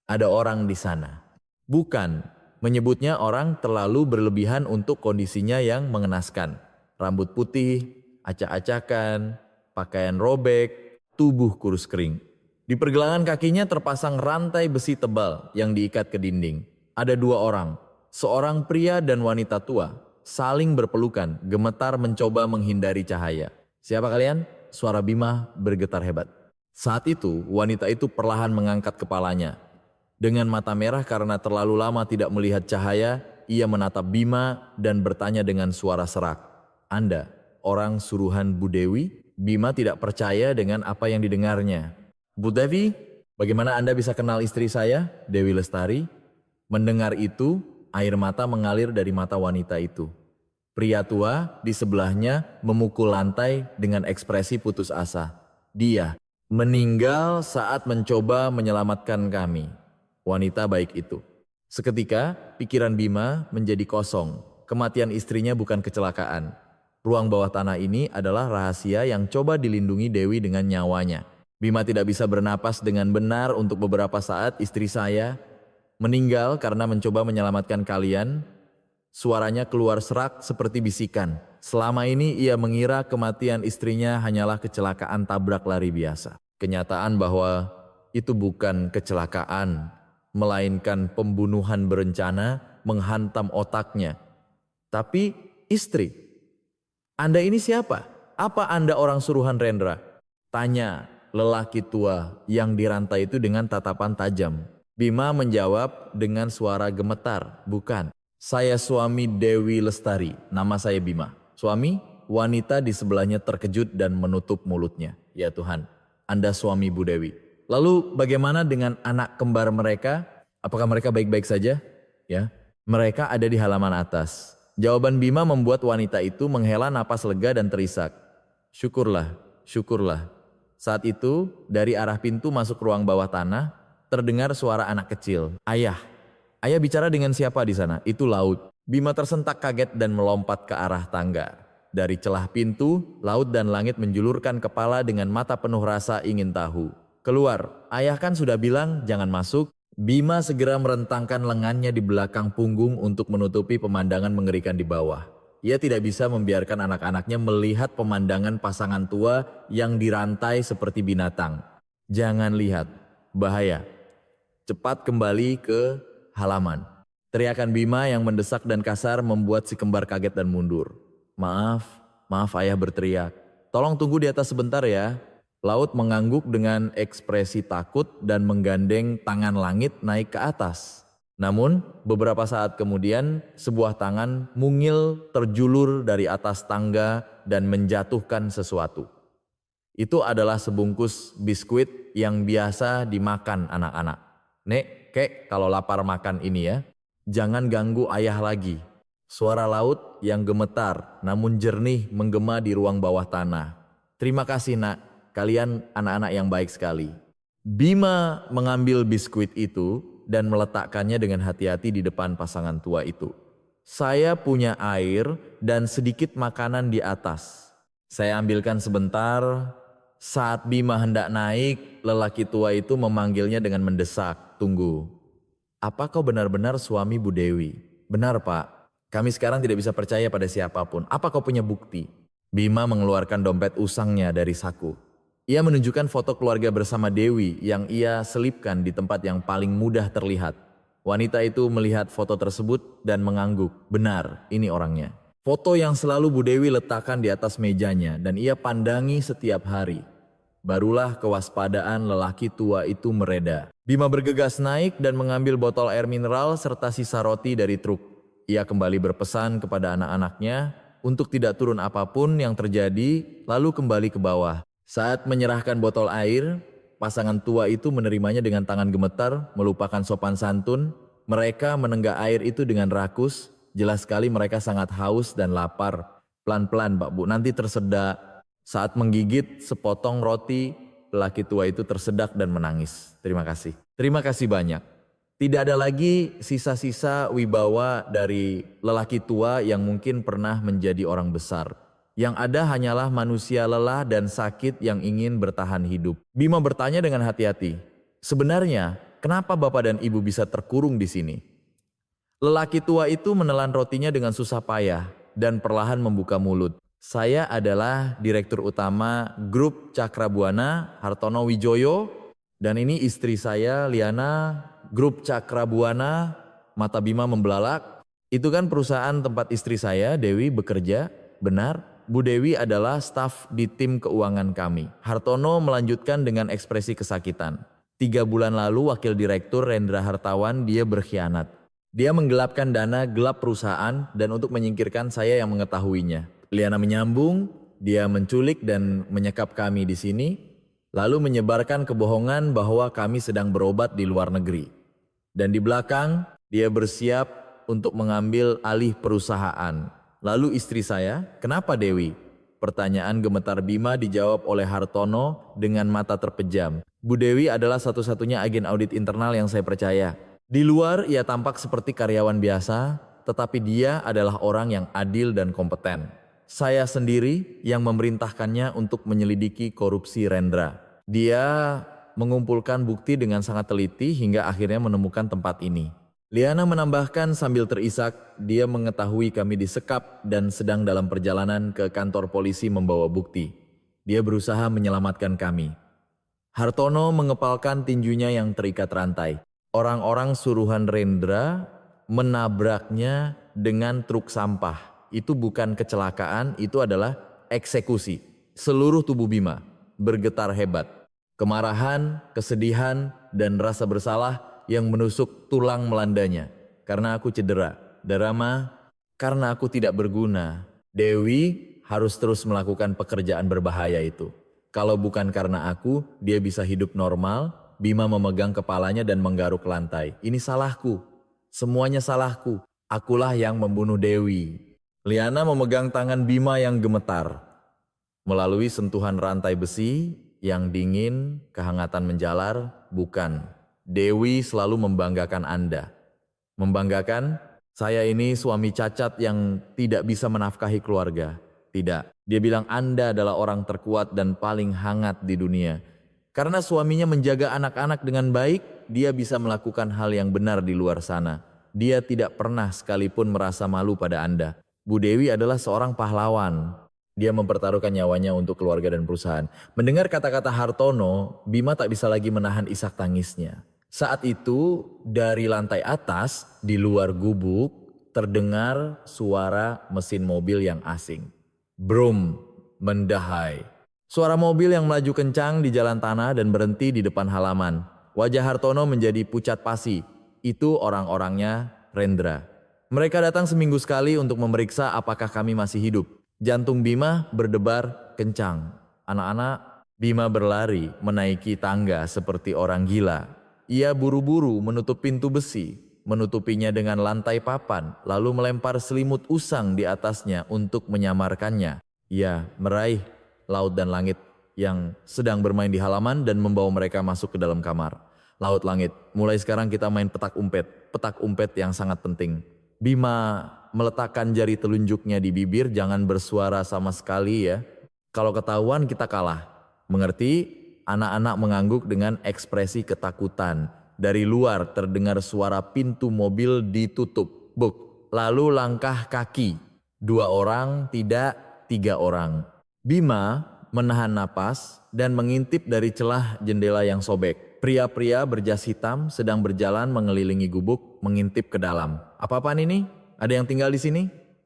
Ada orang di sana. Bukan, menyebutnya orang terlalu berlebihan untuk kondisinya yang mengenaskan. Rambut putih, acak-acakan, pakaian robek, tubuh kurus kering. Di pergelangan kakinya terpasang rantai besi tebal yang diikat ke dinding. Ada dua orang, seorang pria dan wanita tua. saling berpelukan, gemetar mencoba menghindari cahaya. Siapa kalian? Suara Bima bergetar hebat. Saat itu, wanita itu perlahan mengangkat kepalanya. Dengan mata merah karena terlalu lama tidak melihat cahaya, ia menatap Bima dan bertanya dengan suara serak. Anda, orang suruhan Bu Dewi? Bima tidak percaya dengan apa yang didengarnya. Bu Devi, bagaimana Anda bisa kenal istri saya, Dewi Lestari? Mendengar itu, air mata mengalir dari mata wanita itu. Pria tua di sebelahnya memukul lantai dengan ekspresi putus asa. Dia meninggal saat mencoba menyelamatkan kami. Wanita baik itu. Seketika, pikiran Bima menjadi kosong. Kematian istrinya bukan kecelakaan. Ruang bawah tanah ini adalah rahasia yang coba dilindungi Dewi dengan nyawanya. Bima tidak bisa bernapas dengan benar untuk beberapa saat. Istri saya meninggal karena mencoba menyelamatkan kalian. Suaranya keluar serak seperti bisikan. Selama ini ia mengira kematian istrinya hanyalah kecelakaan tabrak lari biasa. Kenyataan bahwa itu bukan kecelakaan, melainkan pembunuhan berencana menghantam otaknya. Tapi istri, Anda ini siapa? Apa Anda orang suruhan Rendra? Tanya lelaki tua yang dirantai itu dengan tatapan tajam. Bima menjawab dengan suara gemetar, bukan. Saya suami Dewi Lestari, nama saya Bima. Suami? Wanita di sebelahnya terkejut dan menutup mulutnya. Ya Tuhan, Anda suami Bu Dewi. Lalu bagaimana dengan anak kembar mereka? Apakah mereka baik-baik saja? Ya, mereka ada di halaman atas. Jawaban Bima membuat wanita itu menghela napas lega dan terisak. Syukurlah, syukurlah. Saat itu, dari arah pintu masuk ruang bawah tanah, terdengar suara anak kecil. Ayah. Ayah bicara dengan siapa di sana? Itu Laut. Bima tersentak kaget dan melompat ke arah tangga. Dari celah pintu, Laut dan Langit menjulurkan kepala dengan mata penuh rasa ingin tahu. Keluar, ayah kan sudah bilang jangan masuk. Bima segera merentangkan lengannya di belakang punggung untuk menutupi pemandangan mengerikan di bawah. Ia tidak bisa membiarkan anak-anaknya melihat pemandangan pasangan tua yang dirantai seperti binatang. Jangan lihat, bahaya. Cepat kembali ke halaman. Teriakan Bima yang mendesak dan kasar membuat si kembar kaget dan mundur. Maaf ayah berteriak. Tolong tunggu di atas sebentar ya. Laut mengangguk dengan ekspresi takut dan menggandeng tangan Langit naik ke atas. Namun beberapa saat kemudian sebuah tangan mungil terjulur dari atas tangga dan menjatuhkan sesuatu. Itu adalah sebungkus biskuit yang biasa dimakan anak-anak. Nek, Kek, kalau lapar makan ini ya, jangan ganggu ayah lagi. Suara Laut yang gemetar namun jernih menggema di ruang bawah tanah. Terima kasih nak, kalian anak-anak yang baik sekali. Bima mengambil biskuit itu dan meletakkannya dengan hati-hati di depan pasangan tua itu. Saya punya air dan sedikit makanan di atas. Saya ambilkan sebentar. Saat Bima hendak naik, lelaki tua itu memanggilnya dengan mendesak. Tunggu. Apa kau benar-benar suami Bu Dewi? Benar Pak. Kami sekarang tidak bisa percaya pada siapapun. Apa kau punya bukti? Bima mengeluarkan dompet usangnya dari saku. Ia menunjukkan foto keluarga bersama Dewi yang ia selipkan di tempat yang paling mudah terlihat. Wanita itu melihat foto tersebut dan mengangguk. Benar, ini orangnya. Foto yang selalu Bu Dewi letakkan di atas mejanya dan ia pandangi setiap hari. Barulah kewaspadaan lelaki tua itu mereda. Bima bergegas naik dan mengambil botol air mineral serta sisa roti dari truk. Ia kembali berpesan kepada anak-anaknya untuk tidak turun apapun yang terjadi, lalu kembali ke bawah. Saat menyerahkan botol air, pasangan tua itu menerimanya dengan tangan gemetar, melupakan sopan santun. Mereka menenggak air itu dengan rakus. Jelas sekali mereka sangat haus dan lapar. Pelan-pelan Pak Bu, nanti tersedak. Saat menggigit sepotong roti, lelaki tua itu tersedak dan menangis. Terima kasih. Terima kasih banyak. Tidak ada lagi sisa-sisa wibawa dari lelaki tua yang mungkin pernah menjadi orang besar. Yang ada hanyalah manusia lelah dan sakit yang ingin bertahan hidup. Bima bertanya dengan hati-hati, sebenarnya kenapa Bapak dan Ibu bisa terkurung di sini? Lelaki tua itu menelan rotinya dengan susah payah dan perlahan membuka mulut. Saya adalah Direktur Utama Grup Cakrabuana Hartono Wijoyo dan ini istri saya Liana, Grup Cakrabuana. Mata Bima membelalak. Itu kan perusahaan tempat istri saya, Dewi, bekerja. Benar, Bu Dewi adalah staf di tim keuangan kami. Hartono melanjutkan dengan ekspresi kesakitan. 3 bulan lalu wakil direktur Rendra Hartawan dia berkhianat. Dia menggelapkan dana gelap perusahaan dan untuk menyingkirkan saya yang mengetahuinya. Liana menyambung, dia menculik dan menyekap kami di sini, lalu menyebarkan kebohongan bahwa kami sedang berobat di luar negeri. Dan di belakang, dia bersiap untuk mengambil alih perusahaan. Lalu istri saya, kenapa Dewi? Pertanyaan gemetar Bima dijawab oleh Hartono dengan mata terpejam. Bu Dewi adalah satu-satunya agen audit internal yang saya percaya. Di luar ia tampak seperti karyawan biasa, tetapi dia adalah orang yang adil dan kompeten. Saya sendiri yang memerintahkannya untuk menyelidiki korupsi Rendra. Dia mengumpulkan bukti dengan sangat teliti hingga akhirnya menemukan tempat ini. Liana menambahkan sambil terisak, dia mengetahui kami disekap dan sedang dalam perjalanan ke kantor polisi membawa bukti. Dia berusaha menyelamatkan kami. Hartono mengepalkan tinjunya yang terikat rantai. Orang-orang suruhan Rendra menabraknya dengan truk sampah. Itu bukan kecelakaan, itu adalah eksekusi. Seluruh tubuh Bima bergetar hebat. Kemarahan, kesedihan, dan rasa bersalah yang menusuk tulang melandanya. Karena aku cedera. Darama, karena aku tidak berguna. Dewi harus terus melakukan pekerjaan berbahaya itu. Kalau bukan karena aku, dia bisa hidup normal. Bima memegang kepalanya dan menggaruk lantai. Ini salahku. Semuanya salahku. Akulah yang membunuh Dewi. Liana memegang tangan Bima yang gemetar. Melalui sentuhan rantai besi yang dingin, kehangatan menjalar, bukan. Dewi selalu membanggakan Anda. Membanggakan? Saya ini suami cacat yang tidak bisa menafkahi keluarga. Tidak. Dia bilang Anda adalah orang terkuat dan paling hangat di dunia. Karena suaminya menjaga anak-anak dengan baik, dia bisa melakukan hal yang benar di luar sana. Dia tidak pernah sekalipun merasa malu pada Anda. Bu Dewi adalah seorang pahlawan. Dia mempertaruhkan nyawanya untuk keluarga dan perusahaan. Mendengar kata-kata Hartono, Bima tak bisa lagi menahan isak tangisnya. Saat itu, dari lantai atas, di luar gubuk, terdengar suara mesin mobil yang asing. Brum, mendahai. Suara mobil yang melaju kencang di jalan tanah dan berhenti di depan halaman. Wajah Hartono menjadi pucat pasi. Itu orang-orangnya Rendra. Mereka datang seminggu sekali untuk memeriksa apakah kami masih hidup. Jantung Bima berdebar kencang. Anak-anak, Bima berlari menaiki tangga seperti orang gila. Ia buru-buru menutup pintu besi, menutupinya dengan lantai papan, lalu melempar selimut usang di atasnya untuk menyamarkannya. Ia meraih laut dan langit yang sedang bermain di halaman dan membawa mereka masuk ke dalam kamar. Laut langit, mulai sekarang kita main petak umpet yang sangat penting. Bima meletakkan jari telunjuknya di bibir, jangan bersuara sama sekali ya. Kalau ketahuan kita kalah. Mengerti? Anak-anak mengangguk dengan ekspresi ketakutan. Dari luar terdengar suara pintu mobil ditutup. Buk, lalu langkah kaki. 2 orang, tidak 3 orang. Bima menahan napas dan mengintip dari celah jendela yang sobek. Pria-pria berjas hitam sedang berjalan mengelilingi gubuk, mengintip ke dalam. Apa-apaan ini? Ada yang tinggal di sini?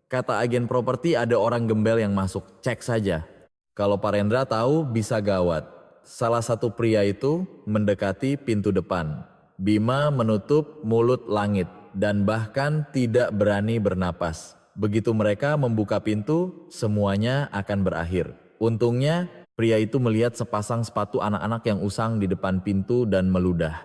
Kata agen properti ada orang gembel yang masuk. Cek saja. Kalau Pak Rendra tahu bisa gawat. Salah satu pria itu mendekati pintu depan. Bima menutup mulut langit dan bahkan tidak berani bernapas. Begitu mereka membuka pintu, semuanya akan berakhir. Untungnya, pria itu melihat sepasang sepatu anak-anak yang usang di depan pintu dan meludah.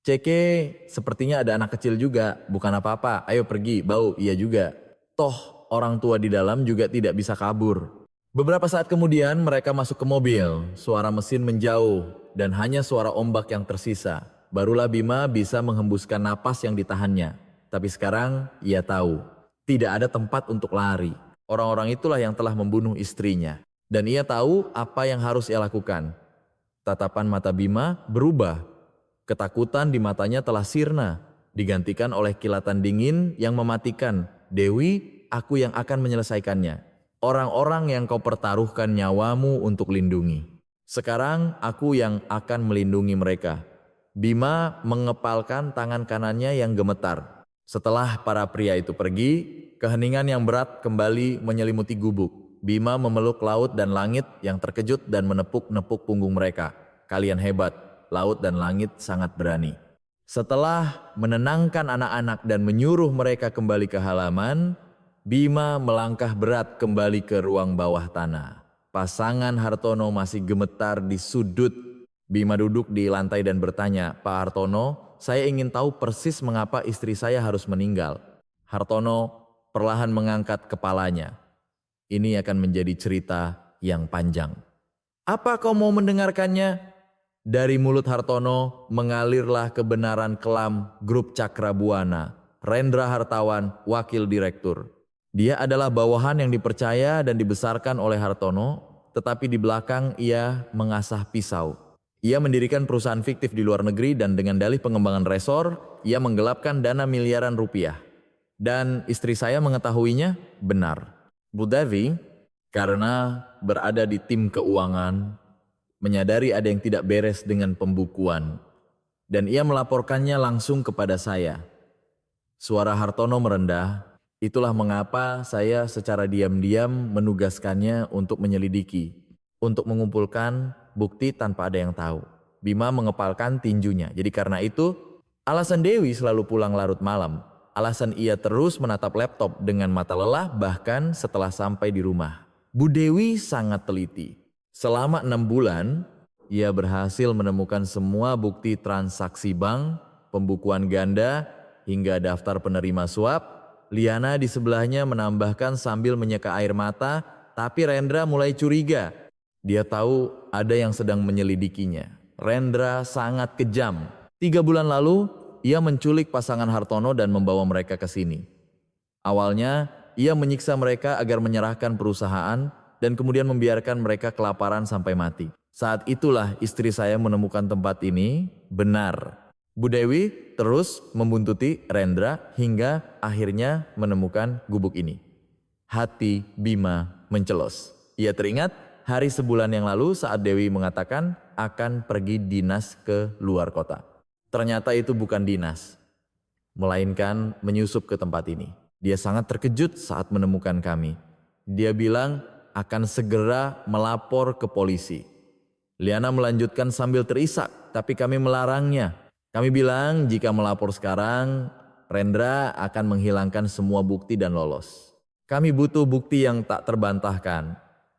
Ceke, sepertinya ada anak kecil juga, bukan apa-apa, ayo pergi, bau, iya juga. Toh, orang tua di dalam juga tidak bisa kabur. Beberapa saat kemudian mereka masuk ke mobil, suara mesin menjauh dan hanya suara ombak yang tersisa. Barulah Bima bisa menghembuskan napas yang ditahannya. Tapi sekarang ia tahu. Tidak ada tempat untuk lari. Orang-orang itulah yang telah membunuh istrinya. Dan ia tahu apa yang harus ia lakukan. Tatapan mata Bima berubah. Ketakutan di matanya telah sirna. Digantikan oleh kilatan dingin yang mematikan. Dewi, aku yang akan menyelesaikannya. Orang-orang yang kau pertaruhkan nyawamu untuk lindungi. Sekarang aku yang akan melindungi mereka. Bima mengepalkan tangan kanannya yang gemetar. Setelah para pria itu pergi, keheningan yang berat kembali menyelimuti gubuk. Bima memeluk laut dan langit yang terkejut dan menepuk-nepuk punggung mereka. Kalian hebat, laut dan langit sangat berani. Setelah menenangkan anak-anak dan menyuruh mereka kembali ke halaman, Bima melangkah berat kembali ke ruang bawah tanah. Pasangan Hartono masih gemetar di sudut. Bima duduk di lantai dan bertanya, "Pak Hartono, saya ingin tahu persis mengapa istri saya harus meninggal." Hartono perlahan mengangkat kepalanya. Ini akan menjadi cerita yang panjang. "Apa kau mau mendengarkannya?" Dari mulut Hartono mengalirlah kebenaran kelam grup Cakrabuana. Rendra Hartawan, wakil direktur. Dia adalah bawahan yang dipercaya dan dibesarkan oleh Hartono, tetapi di belakang ia mengasah pisau. Ia mendirikan perusahaan fiktif di luar negeri dan dengan dalih pengembangan resor, ia menggelapkan dana miliaran rupiah. Dan istri saya mengetahuinya benar. Bu Devi, karena berada di tim keuangan, menyadari ada yang tidak beres dengan pembukuan, dan ia melaporkannya langsung kepada saya. Suara Hartono merendah, itulah mengapa saya secara diam-diam menugaskannya untuk menyelidiki, untuk mengumpulkan bukti tanpa ada yang tahu. Bima mengepalkan tinjunya, jadi karena itu, alasan Dewi selalu pulang larut malam. Alasan ia terus menatap laptop dengan mata lelah bahkan setelah sampai di rumah. Bu Dewi sangat teliti. Selama 6 bulan, ia berhasil menemukan semua bukti transaksi bank, pembukuan ganda, hingga daftar penerima suap. Liana di sebelahnya menambahkan sambil menyeka air mata, tapi Rendra mulai curiga. Dia tahu ada yang sedang menyelidikinya. Rendra sangat kejam. 3 bulan lalu, ia menculik pasangan Hartono dan membawa mereka ke sini. Awalnya, ia menyiksa mereka agar menyerahkan perusahaan dan kemudian membiarkan mereka kelaparan sampai mati. Saat itulah istri saya menemukan tempat ini, benar. Bu Dewi terus membuntuti Rendra hingga akhirnya menemukan gubuk ini. Hati Bima mencelos. Ia teringat hari sebulan yang lalu saat Dewi mengatakan akan pergi dinas ke luar kota. Ternyata itu bukan dinas, melainkan menyusup ke tempat ini. Dia sangat terkejut saat menemukan kami. Dia bilang akan segera melapor ke polisi. Liana melanjutkan sambil terisak, tapi kami melarangnya. Kami bilang jika melapor sekarang, Rendra akan menghilangkan semua bukti dan lolos. Kami butuh bukti yang tak terbantahkan.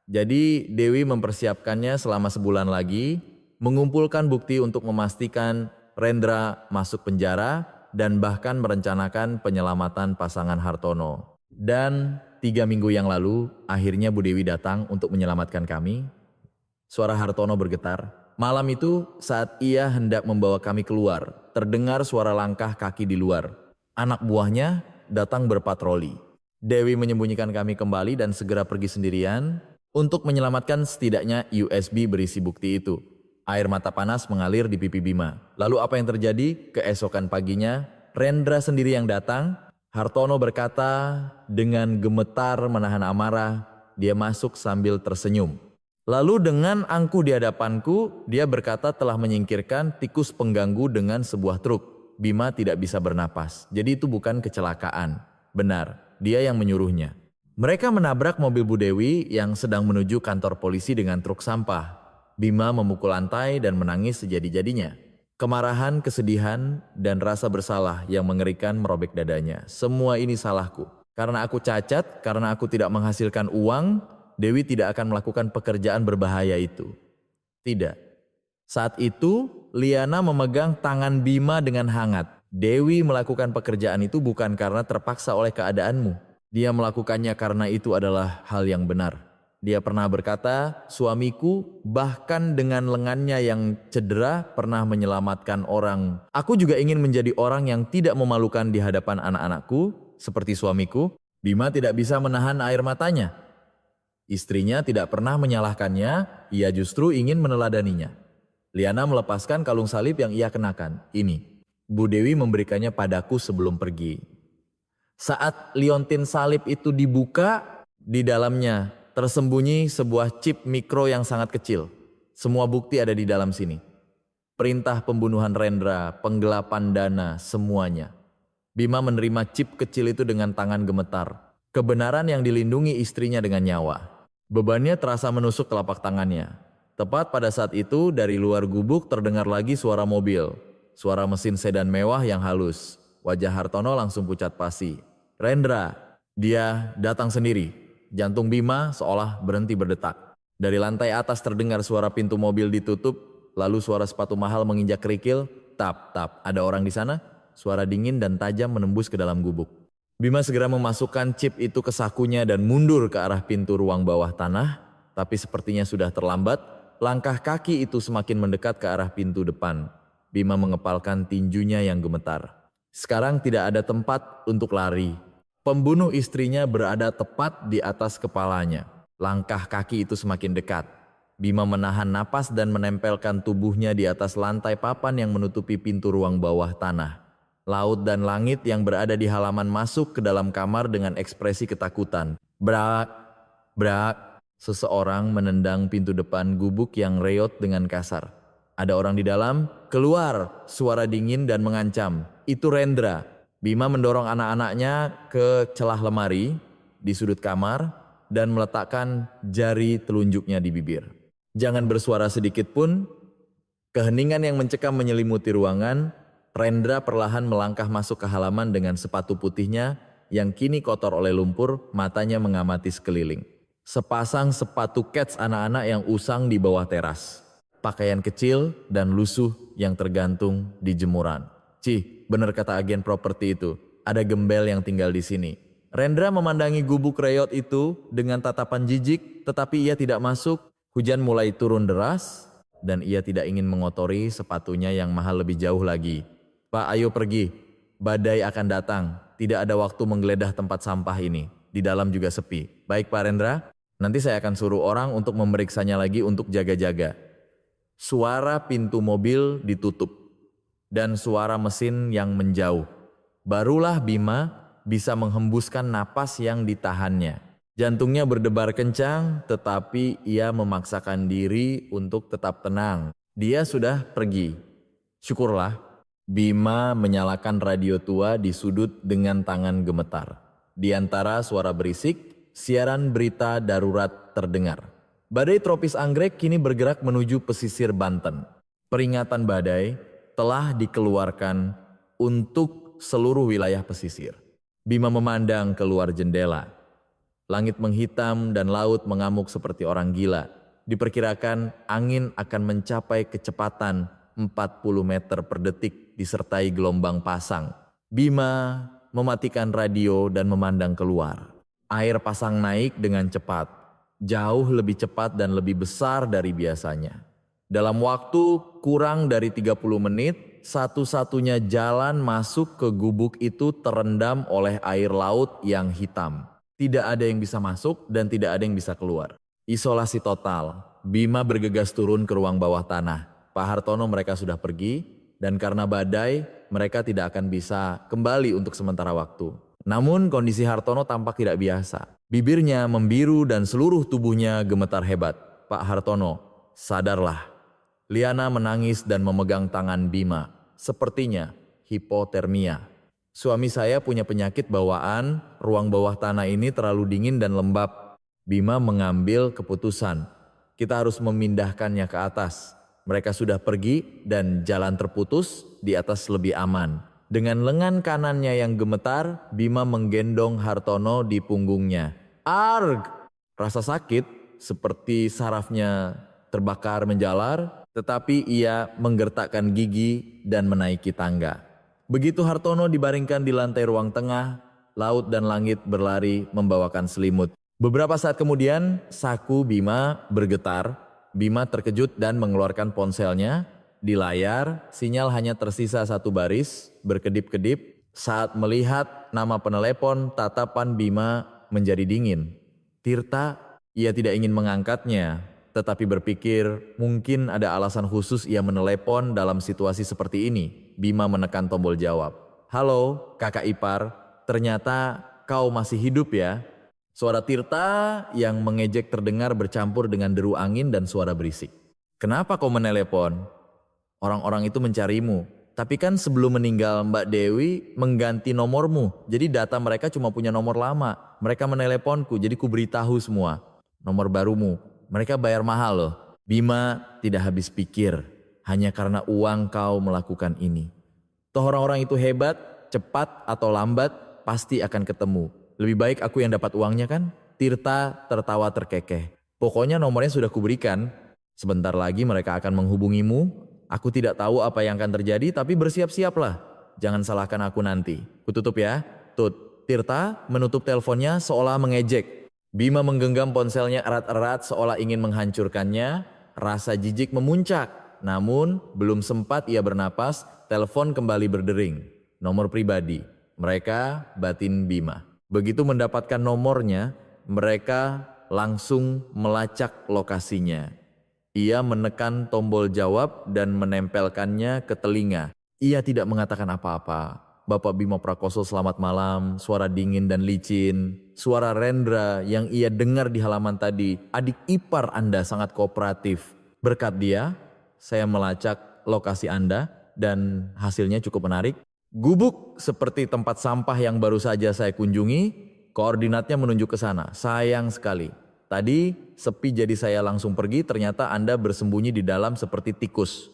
Jadi Dewi mempersiapkannya selama sebulan lagi, mengumpulkan bukti untuk memastikan Rendra masuk penjara dan bahkan merencanakan penyelamatan pasangan Hartono. Dan 3 minggu yang lalu, akhirnya Bu Dewi datang untuk menyelamatkan kami. Suara Hartono bergetar. Malam itu saat ia hendak membawa kami keluar, terdengar suara langkah kaki di luar. Anak buahnya datang berpatroli. Dewi menyembunyikan kami kembali dan segera pergi sendirian untuk menyelamatkan setidaknya USB berisi bukti itu. Air mata panas mengalir di pipi Bima. Lalu apa yang terjadi? Keesokan paginya, Rendra sendiri yang datang. Hartono berkata dengan gemetar menahan amarah, dia masuk sambil tersenyum. Lalu dengan angkuh di hadapanku, dia berkata telah menyingkirkan tikus pengganggu dengan sebuah truk. Bima tidak bisa bernapas, jadi itu bukan kecelakaan. Benar, dia yang menyuruhnya. Mereka menabrak mobil Bu Dewi yang sedang menuju kantor polisi dengan truk sampah. Bima memukul lantai dan menangis sejadi-jadinya. Kemarahan, kesedihan, dan rasa bersalah yang mengerikan merobek dadanya. Semua ini salahku. Karena aku cacat, karena aku tidak menghasilkan uang, Dewi tidak akan melakukan pekerjaan berbahaya itu. Tidak. Saat itu, Liana memegang tangan Bima dengan hangat. Dewi melakukan pekerjaan itu bukan karena terpaksa oleh keadaanmu. Dia melakukannya karena itu adalah hal yang benar. Dia pernah berkata, suamiku bahkan dengan lengannya yang cedera pernah menyelamatkan orang. Aku juga ingin menjadi orang yang tidak memalukan di hadapan anak-anakku, seperti suamiku. Bima tidak bisa menahan air matanya. Istrinya tidak pernah menyalahkannya, ia justru ingin meneladaninya. Liana melepaskan kalung salib yang ia kenakan. Ini, Bu Dewi memberikannya padaku sebelum pergi. Saat liontin salib itu dibuka, di dalamnya tersembunyi sebuah chip mikro yang sangat kecil. Semua bukti ada di dalam sini. Perintah pembunuhan Rendra, penggelapan dana, semuanya. Bima menerima chip kecil itu dengan tangan gemetar. Kebenaran yang dilindungi istrinya dengan nyawa. Bebannya terasa menusuk telapak tangannya. Tepat pada saat itu dari luar gubuk terdengar lagi suara mobil. Suara mesin sedan mewah yang halus. Wajah Hartono langsung pucat pasi. Rendra, dia datang sendiri. Jantung Bima seolah berhenti berdetak. Dari lantai atas terdengar suara pintu mobil ditutup, lalu suara sepatu mahal menginjak kerikil. Tap, tap, ada orang di sana? Suara dingin dan tajam menembus ke dalam gubuk. Bima segera memasukkan chip itu ke sakunya dan mundur ke arah pintu ruang bawah tanah. Tapi sepertinya sudah terlambat, langkah kaki itu semakin mendekat ke arah pintu depan. Bima mengepalkan tinjunya yang gemetar. Sekarang tidak ada tempat untuk lari. Pembunuh istrinya berada tepat di atas kepalanya. Langkah kaki itu semakin dekat. Bima menahan napas dan menempelkan tubuhnya di atas lantai papan yang menutupi pintu ruang bawah tanah. Laut dan langit yang berada di halaman masuk ke dalam kamar dengan ekspresi ketakutan. Brak, brak. Seseorang menendang pintu depan gubuk yang reot dengan kasar. Ada orang di dalam, keluar, suara dingin dan mengancam. Itu Rendra. Bima mendorong anak-anaknya ke celah lemari di sudut kamar dan meletakkan jari telunjuknya di bibir. Jangan bersuara sedikit pun. Keheningan yang mencekam menyelimuti ruangan. Rendra perlahan melangkah masuk ke halaman dengan sepatu putihnya yang kini kotor oleh lumpur, matanya mengamati sekeliling. Sepasang sepatu kets anak-anak yang usang di bawah teras. Pakaian kecil dan lusuh yang tergantung di jemuran. Cih, benar kata agen properti itu, ada gembel yang tinggal di sini. Rendra memandangi gubuk reot itu dengan tatapan jijik, tetapi ia tidak masuk. Hujan mulai turun deras dan ia tidak ingin mengotori sepatunya yang mahal lebih jauh lagi. Pak, ayo pergi. Badai akan datang. Tidak ada waktu menggeledah tempat sampah ini. Di dalam juga sepi. Baik Pak Rendra, nanti saya akan suruh orang untuk memeriksanya lagi untuk jaga-jaga. Suara pintu mobil ditutup. Dan suara mesin yang menjauh. Barulah Bima bisa menghembuskan napas yang ditahannya. Jantungnya berdebar kencang, tetapi ia memaksakan diri untuk tetap tenang. Dia sudah pergi. Syukurlah. Bima menyalakan radio tua di sudut dengan tangan gemetar. Di antara suara berisik, siaran berita darurat terdengar. Badai tropis anggrek kini bergerak menuju pesisir Banten. Peringatan badai telah dikeluarkan untuk seluruh wilayah pesisir. Bima memandang keluar jendela. Langit menghitam dan laut mengamuk seperti orang gila. Diperkirakan angin akan mencapai kecepatan 40 meter per detik disertai gelombang pasang. Bima mematikan radio dan memandang keluar. Air pasang naik dengan cepat, jauh lebih cepat dan lebih besar dari biasanya. Dalam waktu kurang dari 30 menit, satu-satunya jalan masuk ke gubuk itu terendam oleh air laut yang hitam. Tidak ada yang bisa masuk dan tidak ada yang bisa keluar. Isolasi total. Bima bergegas turun ke ruang bawah tanah. Pak Hartono mereka sudah pergi dan karena badai mereka tidak akan bisa kembali untuk sementara waktu. Namun kondisi Hartono tampak tidak biasa. Bibirnya membiru dan seluruh tubuhnya gemetar hebat. Pak Hartono, sadarlah. Liana menangis dan memegang tangan Bima. Sepertinya hipotermia. Suami saya punya penyakit bawaan, ruang bawah tanah ini terlalu dingin dan lembab. Bima mengambil keputusan. Kita harus memindahkannya ke atas. Mereka sudah pergi dan jalan terputus, di atas lebih aman. Dengan lengan kanannya yang gemetar, Bima menggendong Hartono di punggungnya. Arg! Rasa sakit seperti sarafnya terbakar menjalar, tetapi ia menggertakkan gigi dan menaiki tangga. Begitu Hartono dibaringkan di lantai ruang tengah, laut dan langit berlari membawakan selimut. Beberapa saat kemudian, saku Bima bergetar. Bima terkejut dan mengeluarkan ponselnya. Di layar, sinyal hanya tersisa satu baris, berkedip-kedip. Saat melihat nama penelepon, tatapan Bima menjadi dingin. Tirta, ia tidak ingin mengangkatnya, tetapi berpikir mungkin ada alasan khusus ia menelepon dalam situasi seperti ini. Bima menekan tombol jawab. Halo, kakak ipar, ternyata kau masih hidup ya? Suara Tirta yang mengejek terdengar bercampur dengan deru angin dan suara berisik. Kenapa kau menelepon? Orang-orang itu mencarimu. Tapi kan sebelum meninggal Mbak Dewi mengganti nomormu. Jadi data mereka cuma punya nomor lama. Mereka meneleponku, jadi ku beritahu semua. Nomor barumu. Mereka bayar mahal loh. Bima tidak habis pikir. Hanya karena uang kau melakukan ini. Toh orang-orang itu hebat, cepat atau lambat pasti akan ketemu. Lebih baik aku yang dapat uangnya kan? Tirta tertawa terkekeh. Pokoknya nomornya sudah kuberikan. Sebentar lagi mereka akan menghubungimu. Aku tidak tahu apa yang akan terjadi, tapi bersiap-siaplah. Jangan salahkan aku nanti. Kututup ya. Tut. Tirta menutup teleponnya seolah mengejek. Bima menggenggam ponselnya erat-erat seolah ingin menghancurkannya. Rasa jijik memuncak. Namun belum sempat ia bernapas, telepon kembali berdering. Nomor pribadi. Mereka batin Bima. Begitu mendapatkan nomornya, mereka langsung melacak lokasinya. Ia menekan tombol jawab dan menempelkannya ke telinga. Ia tidak mengatakan apa-apa. Bapak Bima Prakoso selamat malam, suara dingin dan licin. Suara Rendra yang ia dengar di halaman tadi. Adik ipar Anda sangat kooperatif. Berkat dia, saya melacak lokasi Anda dan hasilnya cukup menarik. Gubuk seperti tempat sampah yang baru saja saya kunjungi, koordinatnya menunjuk ke sana. Sayang sekali. Tadi sepi jadi saya langsung pergi, ternyata Anda bersembunyi di dalam seperti tikus.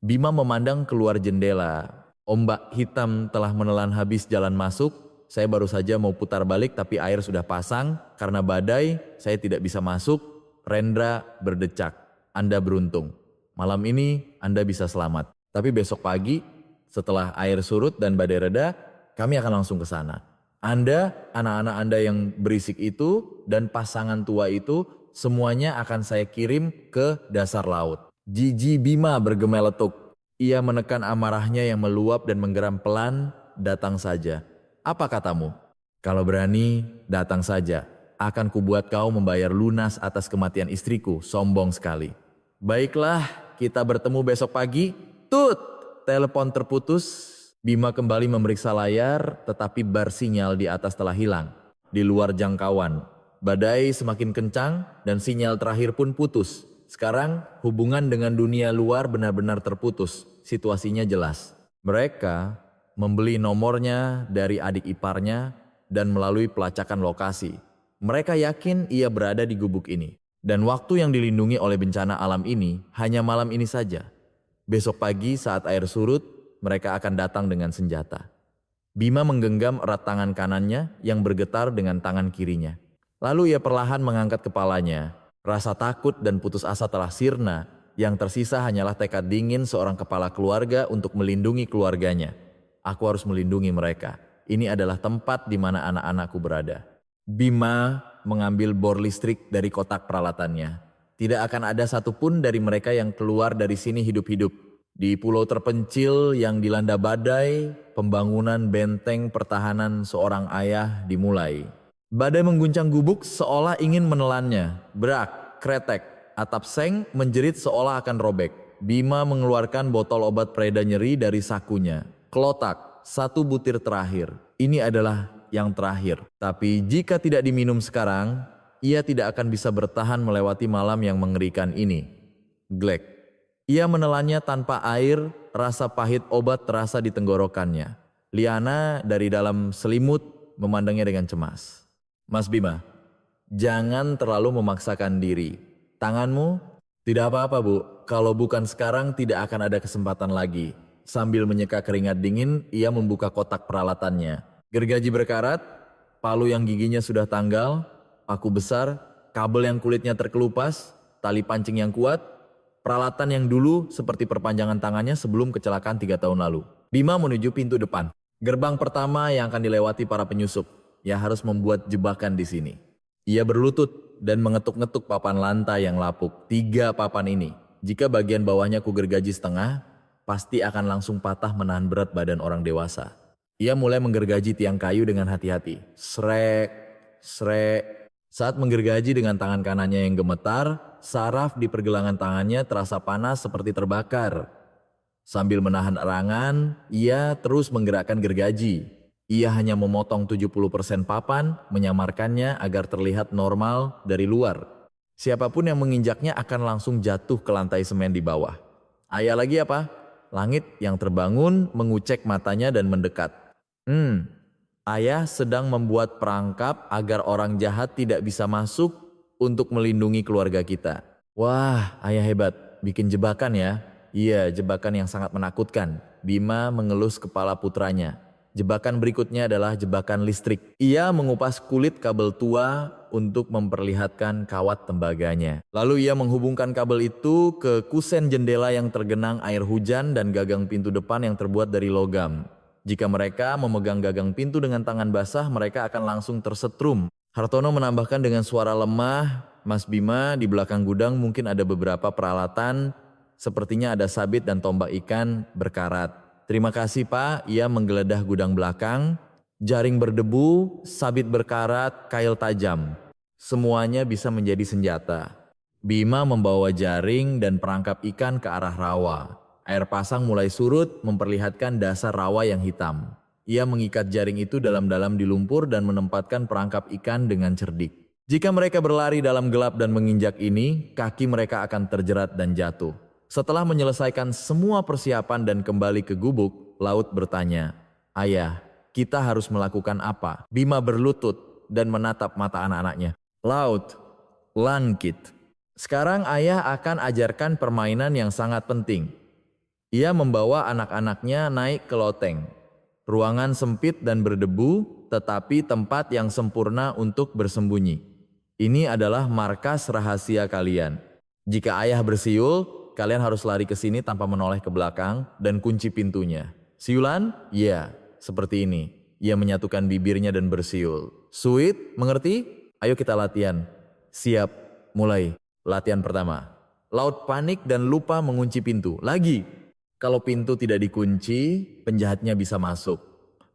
Bima memandang keluar jendela. Ombak hitam telah menelan habis jalan masuk. Saya baru saja mau putar balik tapi air sudah pasang. Karena badai saya tidak bisa masuk. Rendra berdecak. Anda beruntung. Malam ini Anda bisa selamat. Tapi besok pagi setelah air surut dan badai reda, kami akan langsung ke sana. Anda, anak-anak Anda yang berisik itu, dan pasangan tua itu, semuanya akan saya kirim ke dasar laut. Jiji Bima bergemeletuk. Ia menekan amarahnya yang meluap dan menggeram pelan, datang saja. Apa katamu? Kalau berani, datang saja. Akan kubuat kau membayar lunas atas kematian istriku, sombong sekali. Baiklah, kita bertemu besok pagi. Tut! Telepon terputus. Bima kembali memeriksa layar, tetapi bar sinyal di atas telah hilang. Di luar jangkauan. Badai semakin kencang dan sinyal terakhir pun putus. Sekarang hubungan dengan dunia luar benar-benar terputus. Situasinya jelas. Mereka membeli nomornya dari adik iparnya dan melalui pelacakan lokasi. Mereka yakin ia berada di gubuk ini. Dan waktu yang dilindungi oleh bencana alam ini hanya malam ini saja. Besok pagi saat air surut, mereka akan datang dengan senjata. Bima menggenggam erat tangan kanannya yang bergetar dengan tangan kirinya. Lalu ia perlahan mengangkat kepalanya. Rasa takut dan putus asa telah sirna. Yang tersisa hanyalah tekad dingin seorang kepala keluarga untuk melindungi keluarganya. Aku harus melindungi mereka. Ini adalah tempat di mana anak-anakku berada. Bima mengambil bor listrik dari kotak peralatannya. Tidak akan ada satupun dari mereka yang keluar dari sini hidup-hidup. Di pulau terpencil yang dilanda badai, pembangunan benteng pertahanan seorang ayah dimulai. Badai mengguncang gubuk seolah ingin menelannya. Brak, kretek, atap seng menjerit seolah akan robek. Bima mengeluarkan botol obat pereda nyeri dari sakunya. Kelotak, satu butir terakhir. Ini adalah yang terakhir. Tapi jika tidak diminum sekarang, ia tidak akan bisa bertahan melewati malam yang mengerikan ini. Glek. Ia menelannya tanpa air, rasa pahit obat terasa di tenggorokannya. Liana dari dalam selimut memandangnya dengan cemas. Mas Bima, jangan terlalu memaksakan diri. Tanganmu, tidak apa-apa Bu, kalau bukan sekarang tidak akan ada kesempatan lagi. Sambil menyeka keringat dingin, ia membuka kotak peralatannya. Gergaji berkarat, palu yang giginya sudah tanggal, paku besar, kabel yang kulitnya terkelupas, tali pancing yang kuat, peralatan yang dulu seperti perpanjangan tangannya sebelum kecelakaan 3 tahun lalu. Bima menuju pintu depan. Gerbang pertama yang akan dilewati para penyusup. Ia harus membuat jebakan di sini. Ia berlutut dan mengetuk-ngetuk papan lantai yang lapuk. 3 papan ini. Jika bagian bawahnya kugergaji setengah, pasti akan langsung patah menahan berat badan orang dewasa. Ia mulai menggergaji tiang kayu dengan hati-hati. Srek, srek. Saat menggergaji dengan tangan kanannya yang gemetar, saraf di pergelangan tangannya terasa panas seperti terbakar. Sambil menahan erangan, ia terus menggerakkan gergaji. Ia hanya memotong 70% papan, menyamarkannya agar terlihat normal dari luar. Siapapun yang menginjaknya akan langsung jatuh ke lantai semen di bawah. Ayah lagi apa? Langit yang terbangun mengucek matanya dan mendekat. Ayah sedang membuat perangkap agar orang jahat tidak bisa masuk untuk melindungi keluarga kita. Wah, ayah hebat. Bikin jebakan ya. Iya, jebakan yang sangat menakutkan. Bima mengelus kepala putranya. Jebakan berikutnya adalah jebakan listrik. Ia mengupas kulit kabel tua untuk memperlihatkan kawat tembaganya. Lalu ia menghubungkan kabel itu ke kusen jendela yang tergenang air hujan dan gagang pintu depan yang terbuat dari logam. Jika mereka memegang gagang pintu dengan tangan basah, mereka akan langsung tersetrum. Hartono menambahkan dengan suara lemah, Mas Bima, di belakang gudang mungkin ada beberapa peralatan, sepertinya ada sabit dan tombak ikan berkarat. Terima kasih Pak, ia menggeledah gudang belakang, jaring berdebu, sabit berkarat, kail tajam. Semuanya bisa menjadi senjata. Bima membawa jaring dan perangkap ikan ke arah rawa. Air pasang mulai surut memperlihatkan dasar rawa yang hitam. Ia mengikat jaring itu dalam-dalam di lumpur dan menempatkan perangkap ikan dengan cerdik. Jika mereka berlari dalam gelap dan menginjak ini, kaki mereka akan terjerat dan jatuh. Setelah menyelesaikan semua persiapan dan kembali ke gubuk, Laut bertanya, "Ayah, kita harus melakukan apa?" Bima berlutut dan menatap mata anak-anaknya. "Laut, Langkit. Sekarang ayah akan ajarkan permainan yang sangat penting." Ia membawa anak-anaknya naik ke loteng. Ruangan sempit dan berdebu, tetapi tempat yang sempurna untuk bersembunyi. Ini adalah markas rahasia kalian. Jika ayah bersiul, kalian harus lari ke sini tanpa menoleh ke belakang dan kunci pintunya. Siulan? Ya, seperti ini. Ia menyatukan bibirnya dan bersiul. Sweet, mengerti? Ayo kita latihan. Siap, mulai. Latihan pertama. Laut panik dan lupa mengunci pintu. Lagi. Kalau pintu tidak dikunci, penjahatnya bisa masuk.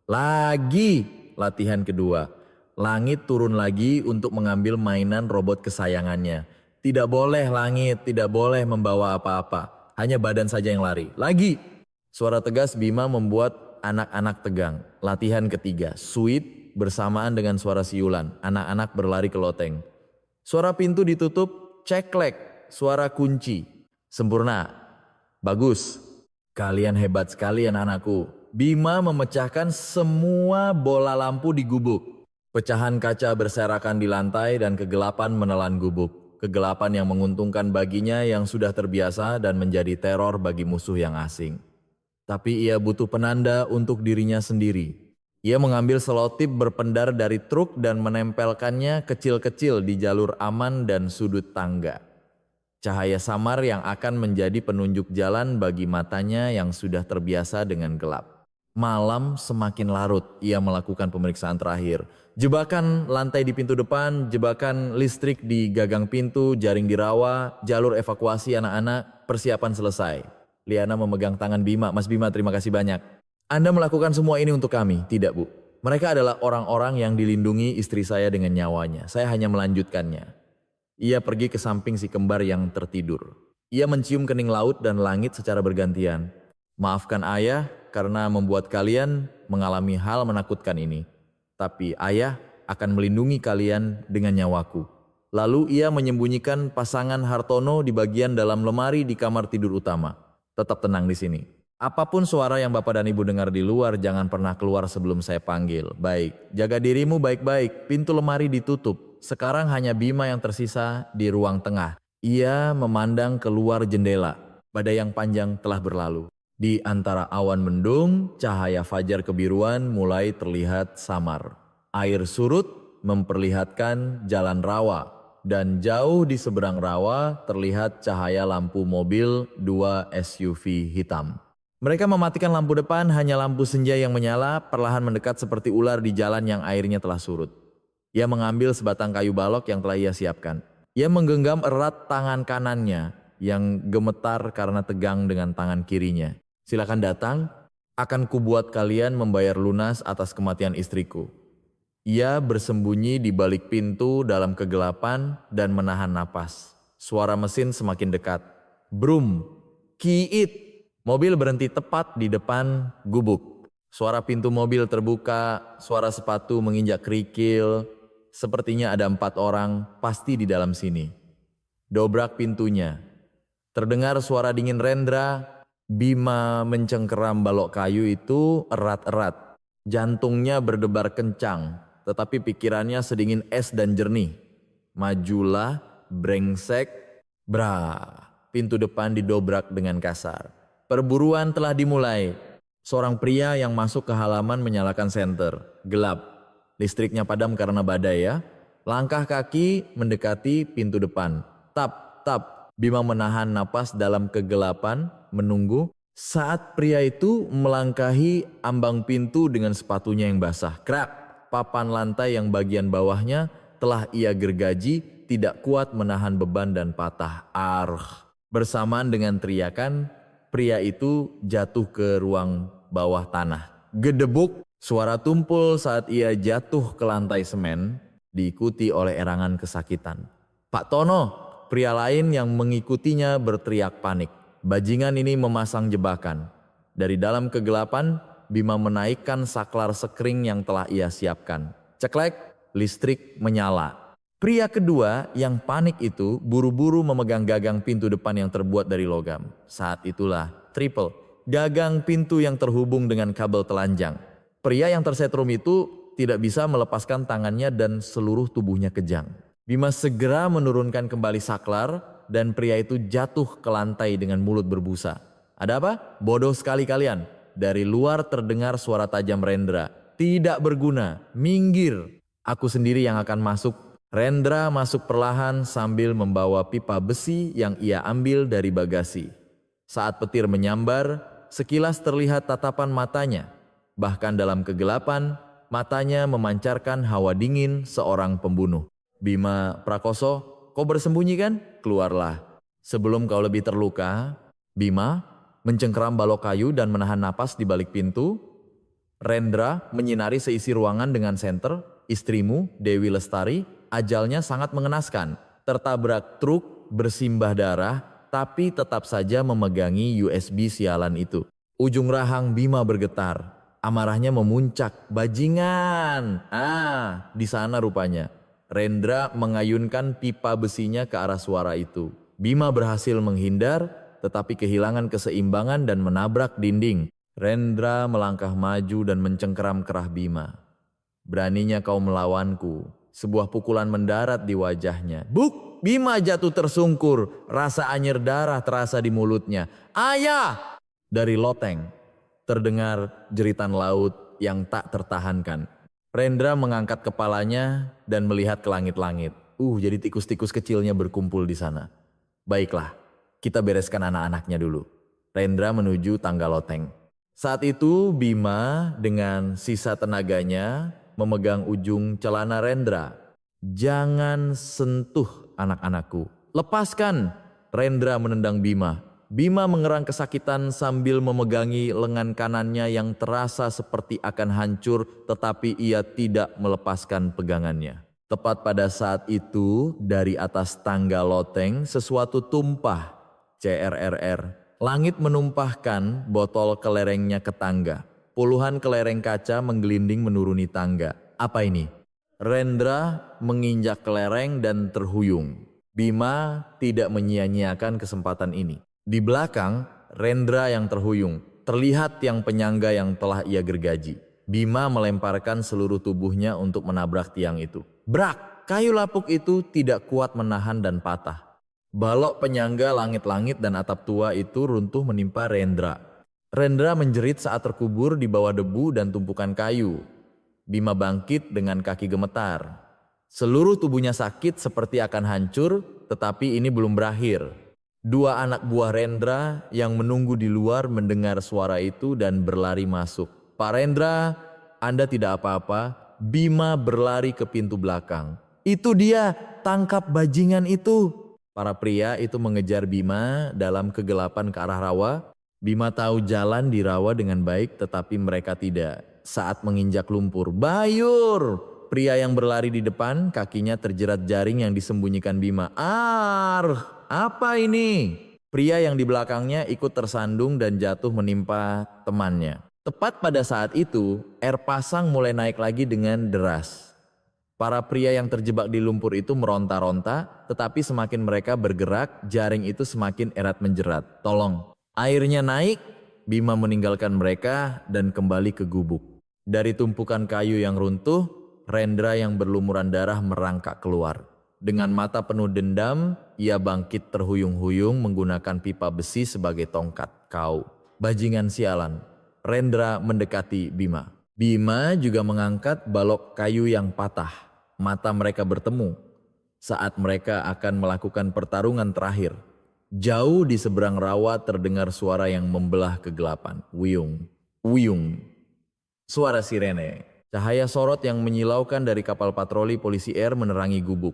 Lagi. Latihan kedua. Langit turun lagi untuk mengambil mainan robot kesayangannya. Tidak boleh Langit, tidak boleh membawa apa-apa. Hanya badan saja yang lari. Lagi. Suara tegas Bima membuat anak-anak tegang. Latihan ketiga. Sweet bersamaan dengan suara siulan. Anak-anak berlari ke loteng. Suara pintu ditutup. Ceklek. Suara kunci. Sempurna. Bagus. Kalian hebat sekali anak-anakku. Bima memecahkan semua bola lampu di gubuk. Pecahan kaca berserakan di lantai dan kegelapan menelan gubuk. Kegelapan yang menguntungkan baginya yang sudah terbiasa dan menjadi teror bagi musuh yang asing. Tapi ia butuh penanda untuk dirinya sendiri. Ia mengambil selotip berpendar dari truk dan menempelkannya kecil-kecil di jalur aman dan sudut tangga. Cahaya samar yang akan menjadi penunjuk jalan bagi matanya yang sudah terbiasa dengan gelap. Malam semakin larut, ia melakukan pemeriksaan terakhir. Jebakan lantai di pintu depan, jebakan listrik di gagang pintu, jaring di rawa, jalur evakuasi anak-anak, persiapan selesai. Liana memegang tangan Bima. Mas Bima, terima kasih banyak. Anda melakukan semua ini untuk kami. Tidak, Bu. Mereka adalah orang-orang yang dilindungi istri saya dengan nyawanya. Saya hanya melanjutkannya. Ia pergi ke samping si kembar yang tertidur. Ia mencium kening laut dan langit secara bergantian. Maafkan ayah karena membuat kalian mengalami hal menakutkan ini. Tapi ayah akan melindungi kalian dengan nyawaku. Lalu ia menyembunyikan pasangan Hartono di bagian dalam lemari di kamar tidur utama. Tetap tenang di sini. Apapun suara yang Bapak dan Ibu dengar di luar, jangan pernah keluar sebelum saya panggil. Baik, jaga dirimu baik-baik. Pintu lemari ditutup. Sekarang hanya Bima yang tersisa di ruang tengah. Ia memandang keluar jendela. Badai yang panjang telah berlalu. Di antara awan mendung, cahaya fajar kebiruan mulai terlihat samar. Air surut memperlihatkan jalan rawa, dan jauh di seberang rawa terlihat cahaya lampu mobil 2 SUV hitam. Mereka mematikan lampu depan, hanya lampu senja yang menyala, perlahan mendekat seperti ular di jalan yang airnya telah surut. Ia mengambil sebatang kayu balok yang telah ia siapkan. Ia menggenggam erat tangan kanannya yang gemetar karena tegang dengan tangan kirinya. Silakan datang, akan kubuat kalian membayar lunas atas kematian istriku. Ia bersembunyi di balik pintu dalam kegelapan dan menahan napas. Suara mesin semakin dekat. Brum, kiit. Mobil berhenti tepat di depan gubuk. Suara pintu mobil terbuka, suara sepatu menginjak kerikil. Sepertinya ada 4 orang pasti di dalam sini. Dobrak pintunya. Terdengar suara dingin Rendra. Bima mencengkeram balok kayu itu erat-erat. Jantungnya berdebar kencang, tetapi pikirannya sedingin es dan jernih. Majulah, brengsek, bra. Pintu depan didobrak dengan kasar. Perburuan telah dimulai. Seorang pria yang masuk ke halaman menyalakan senter. Gelap. Listriknya padam karena badai ya. Langkah kaki mendekati pintu depan. Tap, tap. Bima menahan napas dalam kegelapan, menunggu. Saat pria itu melangkahi ambang pintu dengan sepatunya yang basah. Krak, papan lantai yang bagian bawahnya telah ia gergaji, tidak kuat menahan beban dan patah. Arh. Bersamaan dengan teriakan, pria itu jatuh ke ruang bawah tanah. Gedebuk, suara tumpul saat ia jatuh ke lantai semen, diikuti oleh erangan kesakitan. Pak Tono, pria lain yang mengikutinya berteriak panik. Bajingan ini memasang jebakan. Dari dalam kegelapan, Bima menaikkan saklar sekring yang telah ia siapkan. Ceklek, listrik menyala. Pria kedua yang panik itu buru-buru memegang gagang pintu depan yang terbuat dari logam. Saat itulah, triple, gagang pintu yang terhubung dengan kabel telanjang. Pria yang tersetrum itu tidak bisa melepaskan tangannya dan seluruh tubuhnya kejang. Bima segera menurunkan kembali saklar dan pria itu jatuh ke lantai dengan mulut berbusa. Ada apa? Bodoh sekali kalian. Dari luar terdengar suara tajam Rendra. Tidak berguna, minggir. Aku sendiri yang akan masuk. Rendra masuk perlahan sambil membawa pipa besi yang ia ambil dari bagasi. Saat petir menyambar, sekilas terlihat tatapan matanya. Bahkan dalam kegelapan, matanya memancarkan hawa dingin seorang pembunuh. Bima Prakoso, kau bersembunyi kan? Keluarlah. Sebelum kau lebih terluka. Bima mencengkeram balok kayu dan menahan napas di balik pintu. Rendra menyinari seisi ruangan dengan senter. Istrimu, Dewi Lestari, ajalnya sangat mengenaskan. Tertabrak truk, bersimbah darah, tapi tetap saja memegangi USB sialan itu. Ujung rahang Bima bergetar. Amarahnya memuncak. Bajingan! Di sana rupanya. Rendra mengayunkan pipa besinya ke arah suara itu. Bima berhasil menghindar, tetapi kehilangan keseimbangan dan menabrak dinding. Rendra melangkah maju dan mencengkeram kerah Bima. Beraninya kau melawanku. Sebuah pukulan mendarat di wajahnya. Buk! Bima jatuh tersungkur. Rasa anyir darah terasa di mulutnya. Ayah! Dari loteng terdengar jeritan laut yang tak tertahankan. Rendra mengangkat kepalanya dan melihat ke langit-langit. Jadi tikus-tikus kecilnya berkumpul di sana. Baiklah, kita bereskan anak-anaknya dulu. Rendra menuju tangga loteng. Saat itu Bima dengan sisa tenaganya memegang ujung celana Rendra. Jangan sentuh anak-anakku. Lepaskan! Rendra menendang Bima. Bima mengerang kesakitan sambil memegangi lengan kanannya yang terasa seperti akan hancur, tetapi ia tidak melepaskan pegangannya. Tepat pada saat itu, dari atas tangga loteng sesuatu tumpah. CRRR. Langit menumpahkan botol kelerengnya ke tangga. Puluhan kelereng kaca menggelinding menuruni tangga. Apa ini? Rendra menginjak kelereng dan terhuyung. Bima tidak menyia-nyiakan kesempatan ini. Di belakang, Rendra yang terhuyung. Terlihat tiang penyangga yang telah ia gergaji. Bima melemparkan seluruh tubuhnya untuk menabrak tiang itu. Brak! Kayu lapuk itu tidak kuat menahan dan patah. Balok penyangga langit-langit dan atap tua itu runtuh menimpa Rendra. Rendra menjerit saat terkubur di bawah debu dan tumpukan kayu. Bima bangkit dengan kaki gemetar. Seluruh tubuhnya sakit seperti akan hancur, tetapi ini belum berakhir. Dua anak buah Rendra yang menunggu di luar mendengar suara itu dan berlari masuk. Pak Rendra, Anda tidak apa-apa. Bima berlari ke pintu belakang. Itu dia, tangkap bajingan itu. Para pria itu mengejar Bima dalam kegelapan ke arah rawa. Bima tahu jalan di rawa dengan baik, tetapi mereka tidak. Saat menginjak lumpur, bayur! Pria yang berlari di depan, kakinya terjerat jaring yang disembunyikan Bima. Apa ini? Pria yang di belakangnya ikut tersandung dan jatuh menimpa temannya. Tepat pada saat itu, air pasang mulai naik lagi dengan deras. Para pria yang terjebak di lumpur itu meronta-ronta, tetapi semakin mereka bergerak, jaring itu semakin erat menjerat. Tolong, Airnya naik, Bima meninggalkan mereka dan kembali ke gubuk. Dari tumpukan kayu yang runtuh, Rendra yang berlumuran darah merangkak keluar. Dengan mata penuh dendam, ia bangkit terhuyung-huyung menggunakan pipa besi sebagai tongkat. Kau, bajingan sialan. Rendra mendekati Bima. Bima juga mengangkat balok kayu yang patah. Mata mereka bertemu saat mereka akan melakukan pertarungan terakhir. Jauh di seberang rawa terdengar suara yang membelah kegelapan. Wuyung, wuyung. Suara sirene. Cahaya sorot yang menyilaukan dari kapal patroli polisi air menerangi gubuk.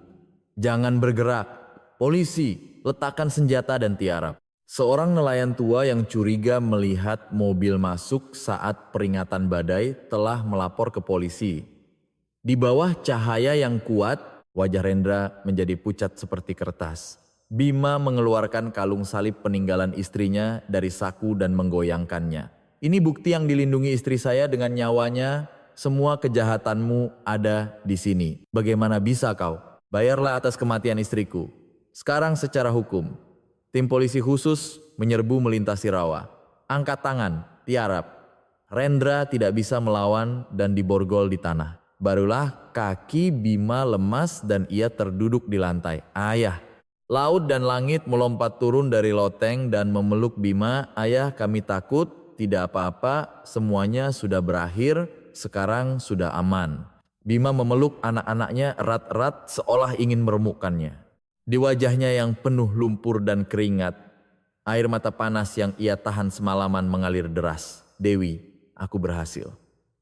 Jangan bergerak. Polisi, letakkan senjata dan tiarap. Seorang nelayan tua yang curiga melihat mobil masuk saat peringatan badai telah melapor ke polisi. Di bawah cahaya yang kuat, wajah Rendra menjadi pucat seperti kertas. Bima mengeluarkan kalung salib peninggalan istrinya dari saku dan menggoyangkannya. Ini bukti yang dilindungi istri saya dengan nyawanya. Semua kejahatanmu ada di sini. Bagaimana bisa kau? Bayarlah atas kematian istriku. Sekarang secara hukum, tim polisi khusus menyerbu melintasi rawa. Angkat tangan, tiarap. Rendra tidak bisa melawan dan diborgol di tanah. Barulah kaki Bima lemas dan ia terduduk di lantai. Ayah. Laut dan langit melompat turun dari loteng dan memeluk Bima. Ayah, kami takut, tidak apa-apa, semuanya sudah berakhir, sekarang sudah aman. Bima memeluk anak-anaknya erat-erat seolah ingin meremukkannya. Di wajahnya yang penuh lumpur dan keringat, air mata panas yang ia tahan semalaman mengalir deras. Dewi, aku berhasil.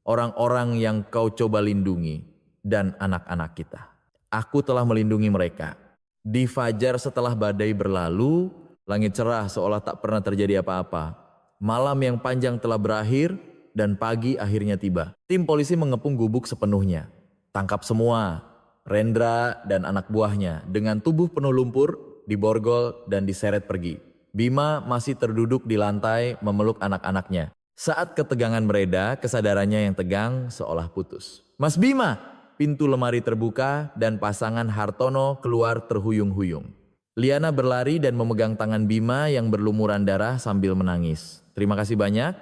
Orang-orang yang kau coba lindungi dan anak-anak kita. Aku telah melindungi mereka. Di fajar setelah badai berlalu, langit cerah seolah tak pernah terjadi apa-apa. Malam yang panjang telah berakhir dan pagi akhirnya tiba. Tim polisi mengepung gubuk sepenuhnya. Tangkap semua, Rendra dan anak buahnya dengan tubuh penuh lumpur, diborgol dan diseret pergi. Bima masih terduduk di lantai memeluk anak-anaknya. Saat ketegangan mereda, kesadarannya yang tegang seolah putus. Mas Bima! Pintu lemari terbuka dan pasangan Hartono keluar terhuyung-huyung. Liana berlari dan memegang tangan Bima yang berlumuran darah sambil menangis. Terima kasih banyak,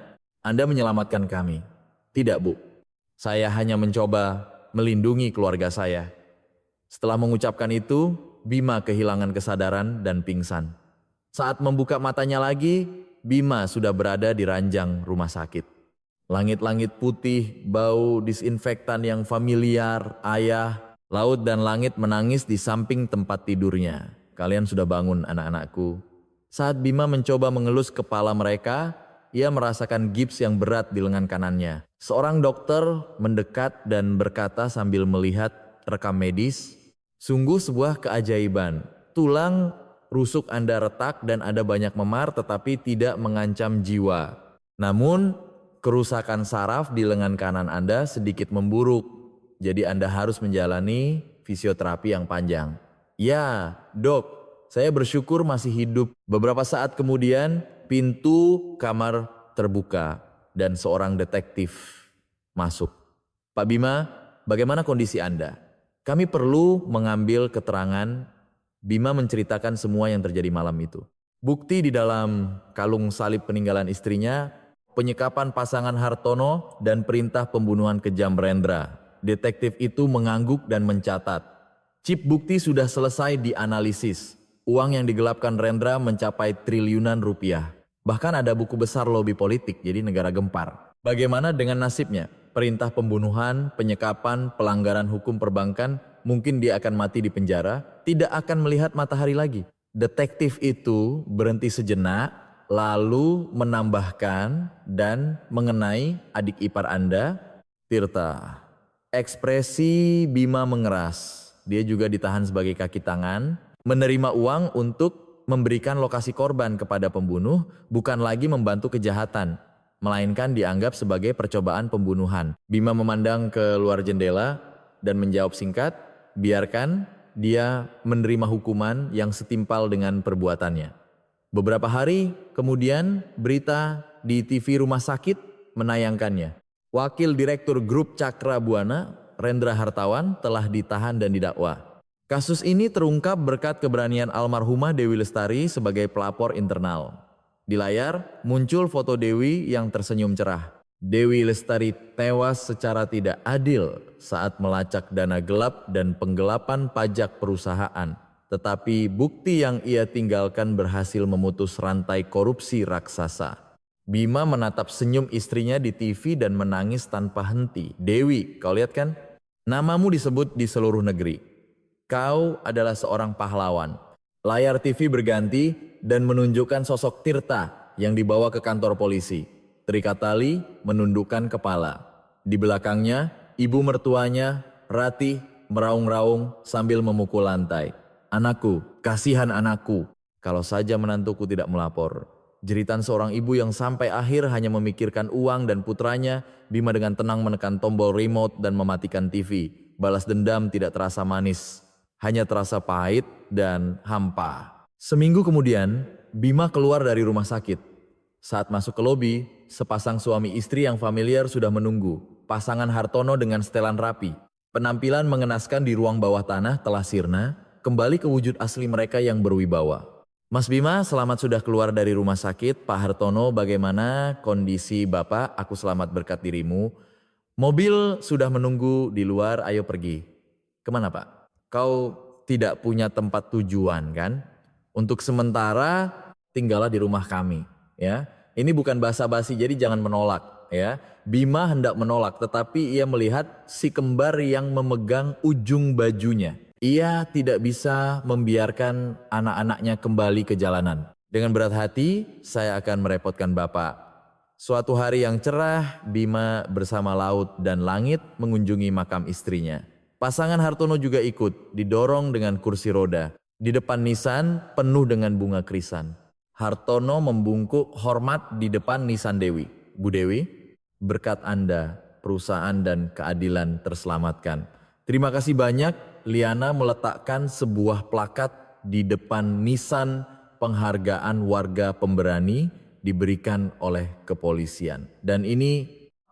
Anda menyelamatkan kami. Tidak, Bu. Saya hanya mencoba melindungi keluarga saya. Setelah mengucapkan itu, Bima kehilangan kesadaran dan pingsan. Saat membuka matanya lagi, Bima sudah berada di ranjang rumah sakit. Langit-langit putih, bau disinfektan yang familiar, ayah, laut dan langit menangis di samping tempat tidurnya. Kalian sudah bangun anak-anakku. Saat Bima mencoba mengelus kepala mereka, ia merasakan gips yang berat di lengan kanannya. Seorang dokter mendekat dan berkata sambil melihat rekam medis, sungguh sebuah keajaiban. Tulang rusuk Anda retak dan ada banyak memar tetapi tidak mengancam jiwa. Namun, kerusakan saraf di lengan kanan Anda sedikit memburuk, jadi Anda harus menjalani fisioterapi yang panjang. Ya, dok, saya bersyukur masih hidup. Beberapa saat kemudian, pintu kamar terbuka dan seorang detektif masuk. Pak Bima, bagaimana kondisi Anda? Kami perlu mengambil keterangan. Bima menceritakan semua yang terjadi malam itu. Bukti di dalam kalung salib peninggalan istrinya, penyekapan pasangan Hartono dan perintah pembunuhan kejam Rendra. Detektif itu mengangguk dan mencatat. Chip bukti sudah selesai dianalisis. Uang yang digelapkan Rendra mencapai triliunan rupiah. Bahkan ada buku besar lobi politik, jadi negara gempar. Bagaimana dengan nasibnya? Perintah pembunuhan, penyekapan, pelanggaran hukum perbankan, mungkin dia akan mati di penjara, tidak akan melihat matahari lagi. Detektif itu berhenti sejenak, lalu menambahkan dan mengenai adik ipar Anda, Tirta. Ekspresi Bima mengeras. Dia juga ditahan sebagai kaki tangan, menerima uang untuk memberikan lokasi korban kepada pembunuh, bukan lagi membantu kejahatan, melainkan dianggap sebagai percobaan pembunuhan. Bima memandang ke luar jendela dan menjawab singkat, biarkan dia menerima hukuman yang setimpal dengan perbuatannya. Beberapa hari kemudian berita di TV rumah sakit menayangkannya. Wakil Direktur Grup Cakra Buana, Rendra Hartawan telah ditahan dan didakwa. Kasus ini terungkap berkat keberanian almarhumah Dewi Lestari sebagai pelapor internal. Di layar muncul foto Dewi yang tersenyum cerah. Dewi Lestari tewas secara tidak adil saat melacak dana gelap dan penggelapan pajak perusahaan. Tetapi bukti yang ia tinggalkan berhasil memutus rantai korupsi raksasa. Bima menatap senyum istrinya di TV dan menangis tanpa henti. Dewi, kau lihat kan? Namamu disebut di seluruh negeri. Kau adalah seorang pahlawan. Layar TV berganti dan menunjukkan sosok Tirta yang dibawa ke kantor polisi. Terikat tali, menundukkan kepala. Di belakangnya, ibu mertuanya, Ratih, meraung-raung sambil memukul lantai. Anakku, kasihan anakku. Kalau saja menantuku tidak melapor. Jeritan seorang ibu yang sampai akhir hanya memikirkan uang dan putranya, Bima dengan tenang menekan tombol remote dan mematikan TV. Balas dendam tidak terasa manis, hanya terasa pahit dan hampa. Seminggu kemudian, Bima keluar dari rumah sakit. Saat masuk ke lobi, sepasang suami istri yang familiar sudah menunggu. Pasangan Hartono dengan setelan rapi. Penampilan mengenaskan di ruang bawah tanah telah sirna, kembali ke wujud asli mereka yang berwibawa. Mas Bima, selamat sudah keluar dari rumah sakit. Pak Hartono, bagaimana kondisi Bapak? Aku selamat berkat dirimu. Mobil sudah menunggu di luar, ayo pergi. Kemana Pak? Kau tidak punya tempat tujuan kan? Untuk sementara tinggallah di rumah kami. Ya, ini bukan basa-basi, jadi jangan menolak. Ya, Bima hendak menolak, tetapi ia melihat si kembar yang memegang ujung bajunya. Ia tidak bisa membiarkan anak-anaknya kembali ke jalanan. Dengan berat hati, saya akan merepotkan Bapak. Suatu hari yang cerah, Bima bersama laut dan langit mengunjungi makam istrinya. Pasangan Hartono juga ikut, didorong dengan kursi roda. Di depan nisan penuh dengan bunga krisan. Hartono membungkuk hormat di depan nisan Dewi. Bu Dewi, berkat Anda, perusahaan dan keadilan terselamatkan. Terima kasih banyak. Liana meletakkan sebuah plakat di depan nisan penghargaan warga pemberani diberikan oleh kepolisian. Dan ini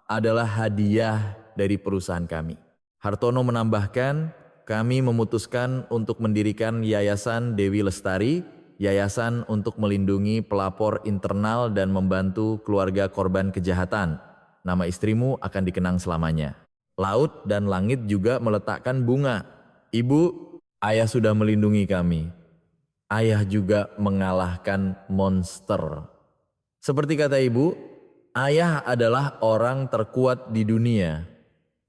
adalah hadiah dari perusahaan kami. Hartono menambahkan, kami memutuskan untuk mendirikan Yayasan Dewi Lestari, yayasan untuk melindungi pelapor internal dan membantu keluarga korban kejahatan. Nama istrimu akan dikenang selamanya. Laut dan langit juga meletakkan bunga. Ibu, ayah sudah melindungi kami. Ayah juga mengalahkan monster. Seperti kata ibu, ayah adalah orang terkuat di dunia.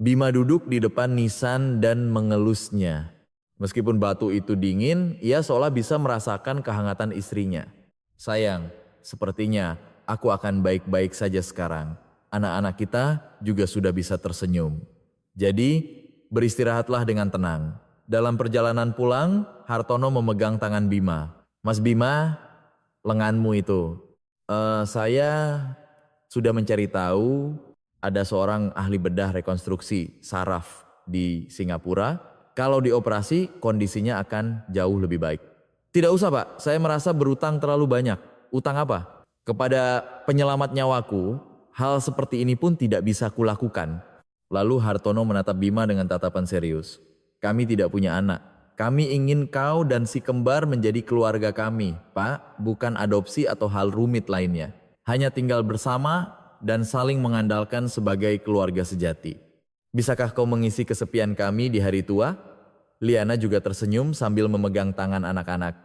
Bima duduk di depan nisan dan mengelusnya. Meskipun batu itu dingin, ia seolah bisa merasakan kehangatan istrinya. Sayang, sepertinya aku akan baik-baik saja sekarang. Anak-anak kita juga sudah bisa tersenyum. Jadi, beristirahatlah dengan tenang. Dalam perjalanan pulang, Hartono memegang tangan Bima. Mas Bima, lenganmu itu. Saya sudah mencari tahu ada seorang ahli bedah rekonstruksi saraf di Singapura. Kalau dioperasi, kondisinya akan jauh lebih baik. Tidak usah Pak, saya merasa berutang terlalu banyak. Utang apa? Kepada penyelamat nyawaku, hal seperti ini pun tidak bisa kulakukan. Lalu Hartono menatap Bima dengan tatapan serius. Kami tidak punya anak. Kami ingin kau dan si kembar menjadi keluarga kami, Pak, bukan adopsi atau hal rumit lainnya. Hanya tinggal bersama dan saling mengandalkan sebagai keluarga sejati. Bisakah kau mengisi kesepian kami di hari tua? Liana juga tersenyum sambil memegang tangan anak-anak.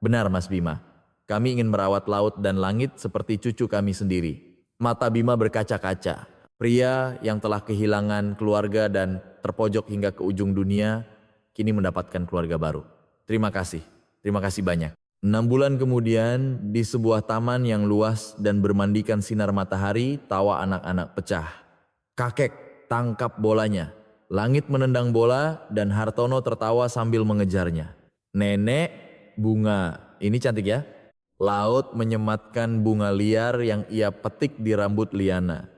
Benar Mas Bima, kami ingin merawat laut dan langit seperti cucu kami sendiri. Mata Bima berkaca-kaca. Pria yang telah kehilangan keluarga dan terpojok hingga ke ujung dunia, kini mendapatkan keluarga baru. Terima kasih banyak. 6 bulan kemudian, di sebuah taman yang luas dan bermandikan sinar matahari, tawa anak-anak pecah. Kakek tangkap bolanya. Langit menendang bola dan Hartono tertawa sambil mengejarnya. Nenek, bunga. Ini cantik ya? Laut menyematkan bunga liar yang ia petik di rambut Liana.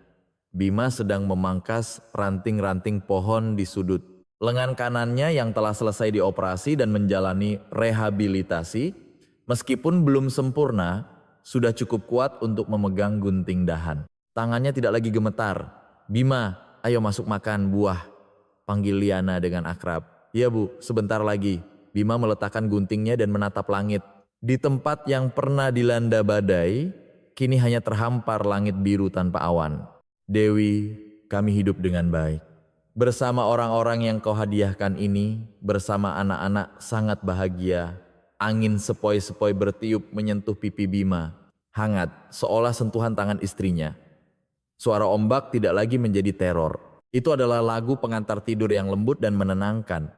Bima sedang memangkas ranting-ranting pohon di sudut. Lengan kanannya yang telah selesai dioperasi dan menjalani rehabilitasi, meskipun belum sempurna, sudah cukup kuat untuk memegang gunting dahan. Tangannya tidak lagi gemetar. Bima, ayo masuk makan buah, panggil Liana dengan akrab. Iya Bu, sebentar lagi. Bima meletakkan guntingnya dan menatap langit. Di tempat yang pernah dilanda badai, kini hanya terhampar langit biru tanpa awan. Dewi, kami hidup dengan baik. Bersama orang-orang yang kau hadiahkan ini, bersama anak-anak sangat bahagia. Angin sepoi-sepoi bertiup menyentuh pipi Bima. Hangat, seolah sentuhan tangan istrinya. Suara ombak tidak lagi menjadi teror. Itu adalah lagu pengantar tidur yang lembut dan menenangkan.